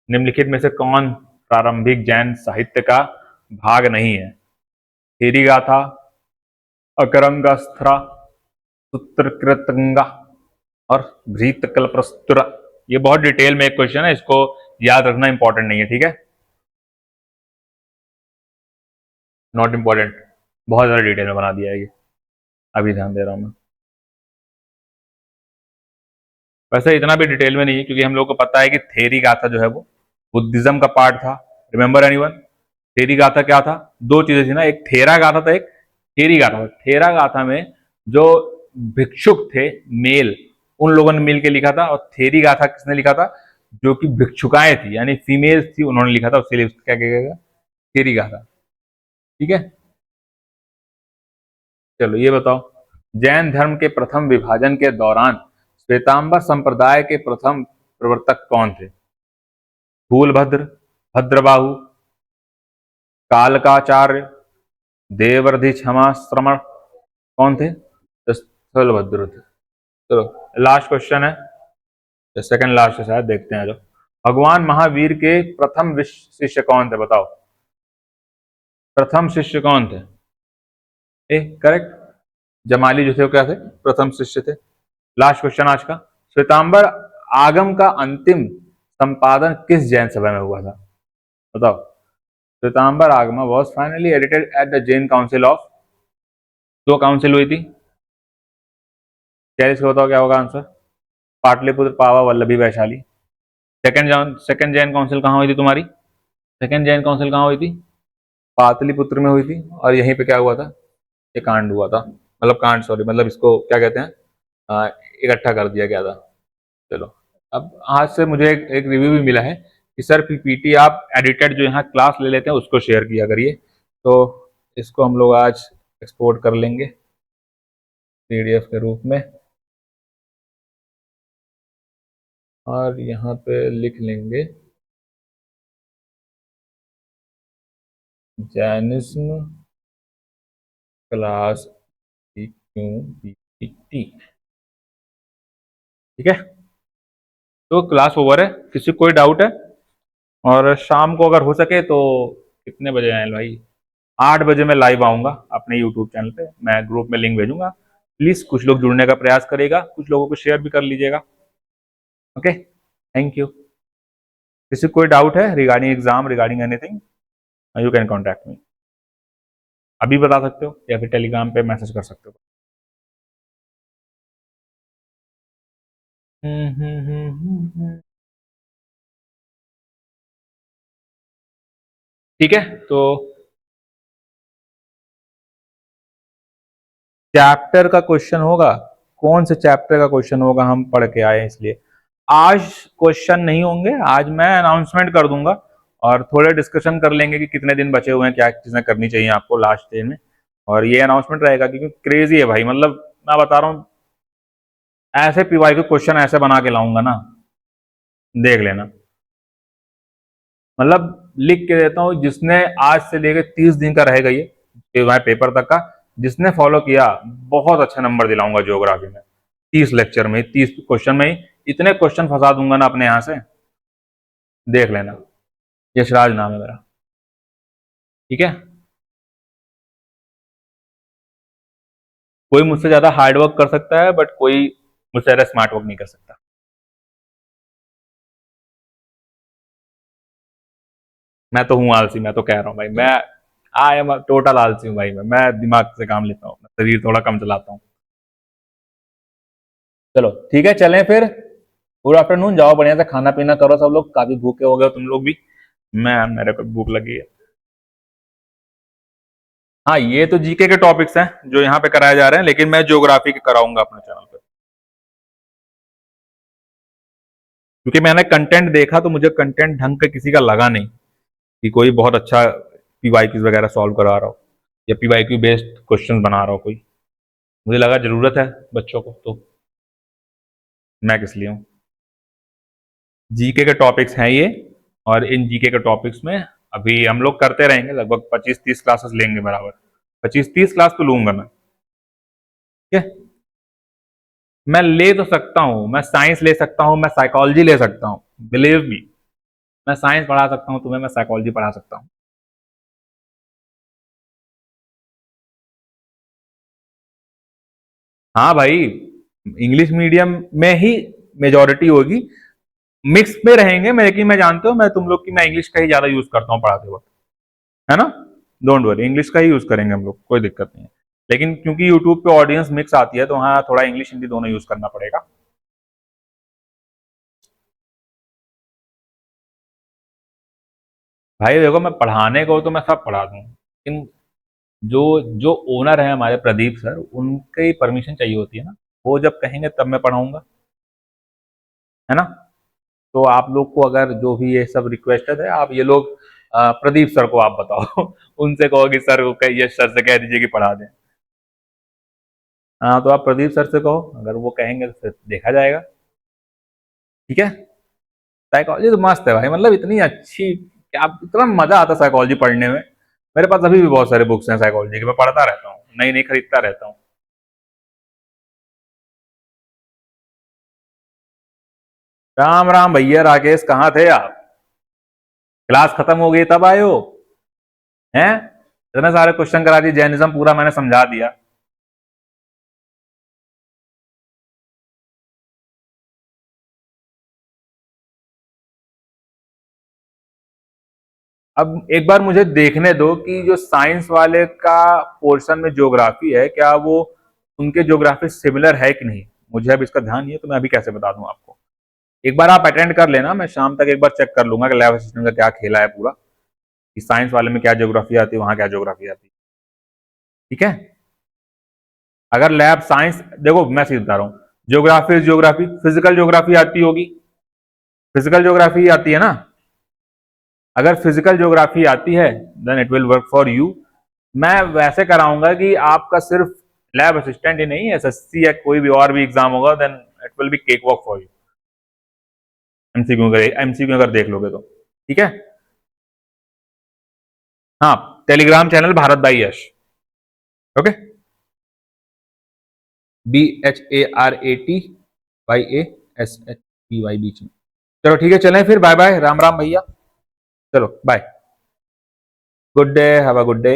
निम्नलिखित में से कौन प्रारंभिक जैन साहित्य का भाग नहीं है। थेरी गाथा, अकरंगास्त्रा, सूत्रकृतंगा और भ्रीतकल्पस्तुरा। ये बहुत डिटेल में एक क्वेश्चन है, इसको याद रखना इंपॉर्टेंट नहीं है, ठीक है, नॉट इंपॉर्टेंट। बहुत ज्यादा डिटेल में बना दिया है ये, अभी ध्यान दे रहा हूं मैं। वैसे इतना भी डिटेल में नहीं है, क्योंकि हम लोग को पता है कि थेरी गाथा जो है वो बुद्धिज्म का पार्ट था। रिमेंबर एनीवन, थेरी गाथा क्या था, दो चीजें थी ना, एक थेरा गाथा था, एक थेरी गाथा था। थेरा गाथा में जो भिक्षुक थे मेल, उन लोगों ने मिल के लिखा था, और थेरी गाथा किसने लिखा था, जो कि भिक्षुकाएं थी यानी फीमेल्स थी, उन्होंने लिखा था, उसके लिए क्या कहेगा, थेरी गाथा, ठीक है। चलो ये बताओ। जैन धर्म के प्रथम विभाजन के दौरान श्वेतांबर संप्रदाय के प्रथम प्रवर्तक कौन थे। फूलभद्र, भद्रबाहु, कालकाचार्य, देवर्धि क्षमा श्रमण, कौन थे, स्थलभद्र थे। चलो लास्ट क्वेश्चन है, सेकंड लास्ट है शायद, देखते हैं जो। भगवान महावीर के प्रथम विश्व शिष्य कौन थे, बताओ। प्रथम शिष्य कौन थे, ए करेक्ट, जमाली जो थे वो क्या थे, प्रथम शिष्य थे। लास्ट क्वेश्चन आज का। श्वेतांबर आगम का अंतिम संपादन किस जैन सभा में हुआ था, बताओ। श्वेतांबर आगम was finally edited at the Jain council of, दो काउंसिल हुई थी, क्या इसका बताओ क्या होगा आंसर। पाटलिपुत्र, पावा, वल्लभी, वैशाली। सेकंड जैन काउंसिल कहाँ हुई थी तुम्हारी, सेकंड जैन काउंसिल कहाँ हुई थी, पाटलिपुत्र में हुई थी, और यहीं पे क्या हुआ था, ये कांड हुआ था, मतलब कांड सॉरी, मतलब इसको क्या कहते हैं, इकट्ठा कर दिया गया था। चलो अब आज से मुझे एक रिव्यू भी मिला है कि सर पीपीटी आप एडिटेड जो यहाँ क्लास ले लेते हैं उसको शेयर किया करिए, तो इसको हम लोग आज एक्सपोर्ट कर लेंगे पीडीएफ के रूप में, और यहाँ पे लिख लेंगे जैनिज्म क्लास क्यू पीपीटी, ठीक है। तो क्लास ओवर है, किसी को कोई डाउट है, और शाम को अगर हो सके तो कितने बजे आए भाई, 8 बजे मैं लाइव आऊंगा अपने यूट्यूब चैनल पे, मैं ग्रुप में लिंक भेजूंगा, प्लीज कुछ लोग जुड़ने का प्रयास करेगा, कुछ लोगों को शेयर भी कर लीजिएगा, ओके, थैंक यू। किसी को कोई डाउट है regarding exam, regarding anything, you can contact me, अभी बता सकते हो या फिर टेलीग्राम पे मैसेज कर सकते हो। ठीक है, तो चैप्टर का क्वेश्चन होगा, कौन से चैप्टर का क्वेश्चन होगा, हम पढ़ के आए इसलिए आज क्वेश्चन नहीं होंगे। आज मैं अनाउंसमेंट कर दूंगा और थोड़े डिस्कशन कर लेंगे कि कितने दिन बचे हुए हैं, क्या चीजें करनी चाहिए आपको लास्ट डे में, और ये अनाउंसमेंट रहेगा क्योंकि क्रेजी है भाई। मतलब मैं बता रहा हूँ, ऐसे पीवाई के क्वेश्चन ऐसे बना के लाऊंगा ना, देख लेना। मतलब लिख के देता हूँ, जिसने आज से लेकर 30 दिन का रहेगा ये पेपर तक का, जिसने फॉलो किया बहुत अच्छा नंबर दिलाऊंगा ज्योग्राफी में। 30 लेक्चर में, 30 क्वेश्चन में ही इतने क्वेश्चन फंसा दूंगा ना अपने यहां से, देख लेना। यशराज नाम है मेरा। ठीक है, कोई मुझसे ज्यादा हार्ड वर्क कर सकता है, बट कोई मुझसे ज्यादा स्मार्ट वर्क नहीं कर सकता। मैं तो हूँ आलसी, मैं तो कह रहा हूँ भाई, मैं आई एम टोटल आलसी हूँ भाई। मैं दिमाग से काम लेता हूँ, शरीर थोड़ा कम चलाता हूँ। चलो ठीक है, चलें फिर। गुड आफ्टरनून, जाओ बढ़िया से खाना पीना करो सब लोग, काफी भूखे हो गए हो तुम लोग भी। मैं, मेरे को भूख लगी है। हाँ, ये तो जीके के टॉपिक्स हैं जो यहाँ पे कराए जा रहे हैं, लेकिन मैं ज्योग्राफी के कराऊंगा अपने चैनल पे, क्योंकि मैंने कंटेंट देखा तो मुझे कंटेंट ढंग का किसी का लगा नहीं कि कोई बहुत अच्छा पीवाईक्यूज वगैरह सॉल्व करा रहा हो या पीवाईक्यू बेस्ड क्वेश्चन बना रहा हो कोई। मुझे लगा जरूरत है बच्चों को, तो मैं किस लिए हूँ। जीके के टॉपिक्स हैं ये, और इन जीके के टॉपिक्स में अभी हम लोग करते रहेंगे, लगभग 25-30 क्लासेस लेंगे बराबर। 25-30 क्लास तो लूंगा मैं। ठीक है, मैं ले तो सकता हूँ, मैं साइंस ले सकता हूँ, मैं साइकोलॉजी ले सकता हूँ, बिलीव मी। मैं साइंस पढ़ा सकता हूँ तुम्हें, मैं साइकोलॉजी पढ़ा सकता हूँ। हाँ भाई, इंग्लिश मीडियम में ही मेजोरिटी होगी, मिक्स में रहेंगे। मैं, लेकिन मैं जानते हो मैं तुम लोग की, मैं इंग्लिश का ही ज्यादा यूज करता हूँ पढ़ाते वक्त, है ना। डोंट वरी, इंग्लिश का ही यूज करेंगे हम लोग, कोई दिक्कत नहीं है। लेकिन क्योंकि यूट्यूब पे ऑडियंस मिक्स आती है, तो हाँ थोड़ा इंग्लिश हिंदी दोनों यूज करना पड़ेगा। भाई देखो, मैं पढ़ाने को तो मैं सब पढ़ा दूँ, लेकिन जो जो ओनर है हमारे प्रदीप सर, उनकी परमिशन चाहिए होती है ना। वो जब कहेंगे तब मैं पढ़ाऊंगा, है ना। तो आप लोग को अगर जो भी ये सब रिक्वेस्टेड है, आप ये लोग प्रदीप सर को आप बताओ उनसे कहो कि सर को ये सर से कह दीजिए कि पढ़ा दें। हाँ, तो आप प्रदीप सर से कहो, अगर वो कहेंगे तो फिर देखा जाएगा। ठीक है, साइकोलॉजी तो मस्त है भाई, मतलब इतनी अच्छी, क्या इतना मजा आता है साइकोलॉजी पढ़ने में। मेरे पास अभी भी बहुत सारे बुक्स हैं साइकोलॉजी के, मैं पढ़ता रहता हूँ, नई नई खरीदता रहता हूँ। राम राम भैया, राकेश कहाँ थे आप? क्लास खत्म हो गई तब आए हो? हैं, इतने सारे क्वेश्चन करा दिए, जैनिज्म पूरा मैंने समझा दिया। अब एक बार मुझे देखने दो कि जो साइंस वाले का पोर्शन में ज्योग्राफी है, क्या वो उनके ज्योग्राफी सिमिलर है कि नहीं। मुझे अब इसका ध्यान नहीं है, तो मैं अभी कैसे बता दूं आपको। एक बार आप अटेंड कर लेना, मैं शाम तक एक बार चेक कर लूंगा कि लैब असिस्टेंट का क्या खेला है पूरा, कि साइंस वाले में क्या ज्योग्राफी आती है, वहां क्या ज्योग्राफी आती है। ठीक है, अगर लैब साइंस, देखो मैं सीधा बता रहा हूँ, ज्योग्राफी ज्योग्राफी, फिजिकल ज्योग्राफी आती होगी, फिजिकल ज्योग्राफी आती है ना। अगर फिजिकल ज्योग्राफी आती है, then it will work for you. मैं वैसे कराऊंगा कि आपका सिर्फ लैब असिस्टेंट ही नहीं, एसएससी या कोई भी और भी एग्जाम होगा, then it will be cake walk for you. MCQ अगर देख लोगे तो। ठीक है, हाँ, Telegram channel Bharat by Yash. Okay, BHARATYASHPY बीच में। चलो ठीक है, चलें फिर, बाय बाय, राम राम भैया। चलो bye, good day, have a good day.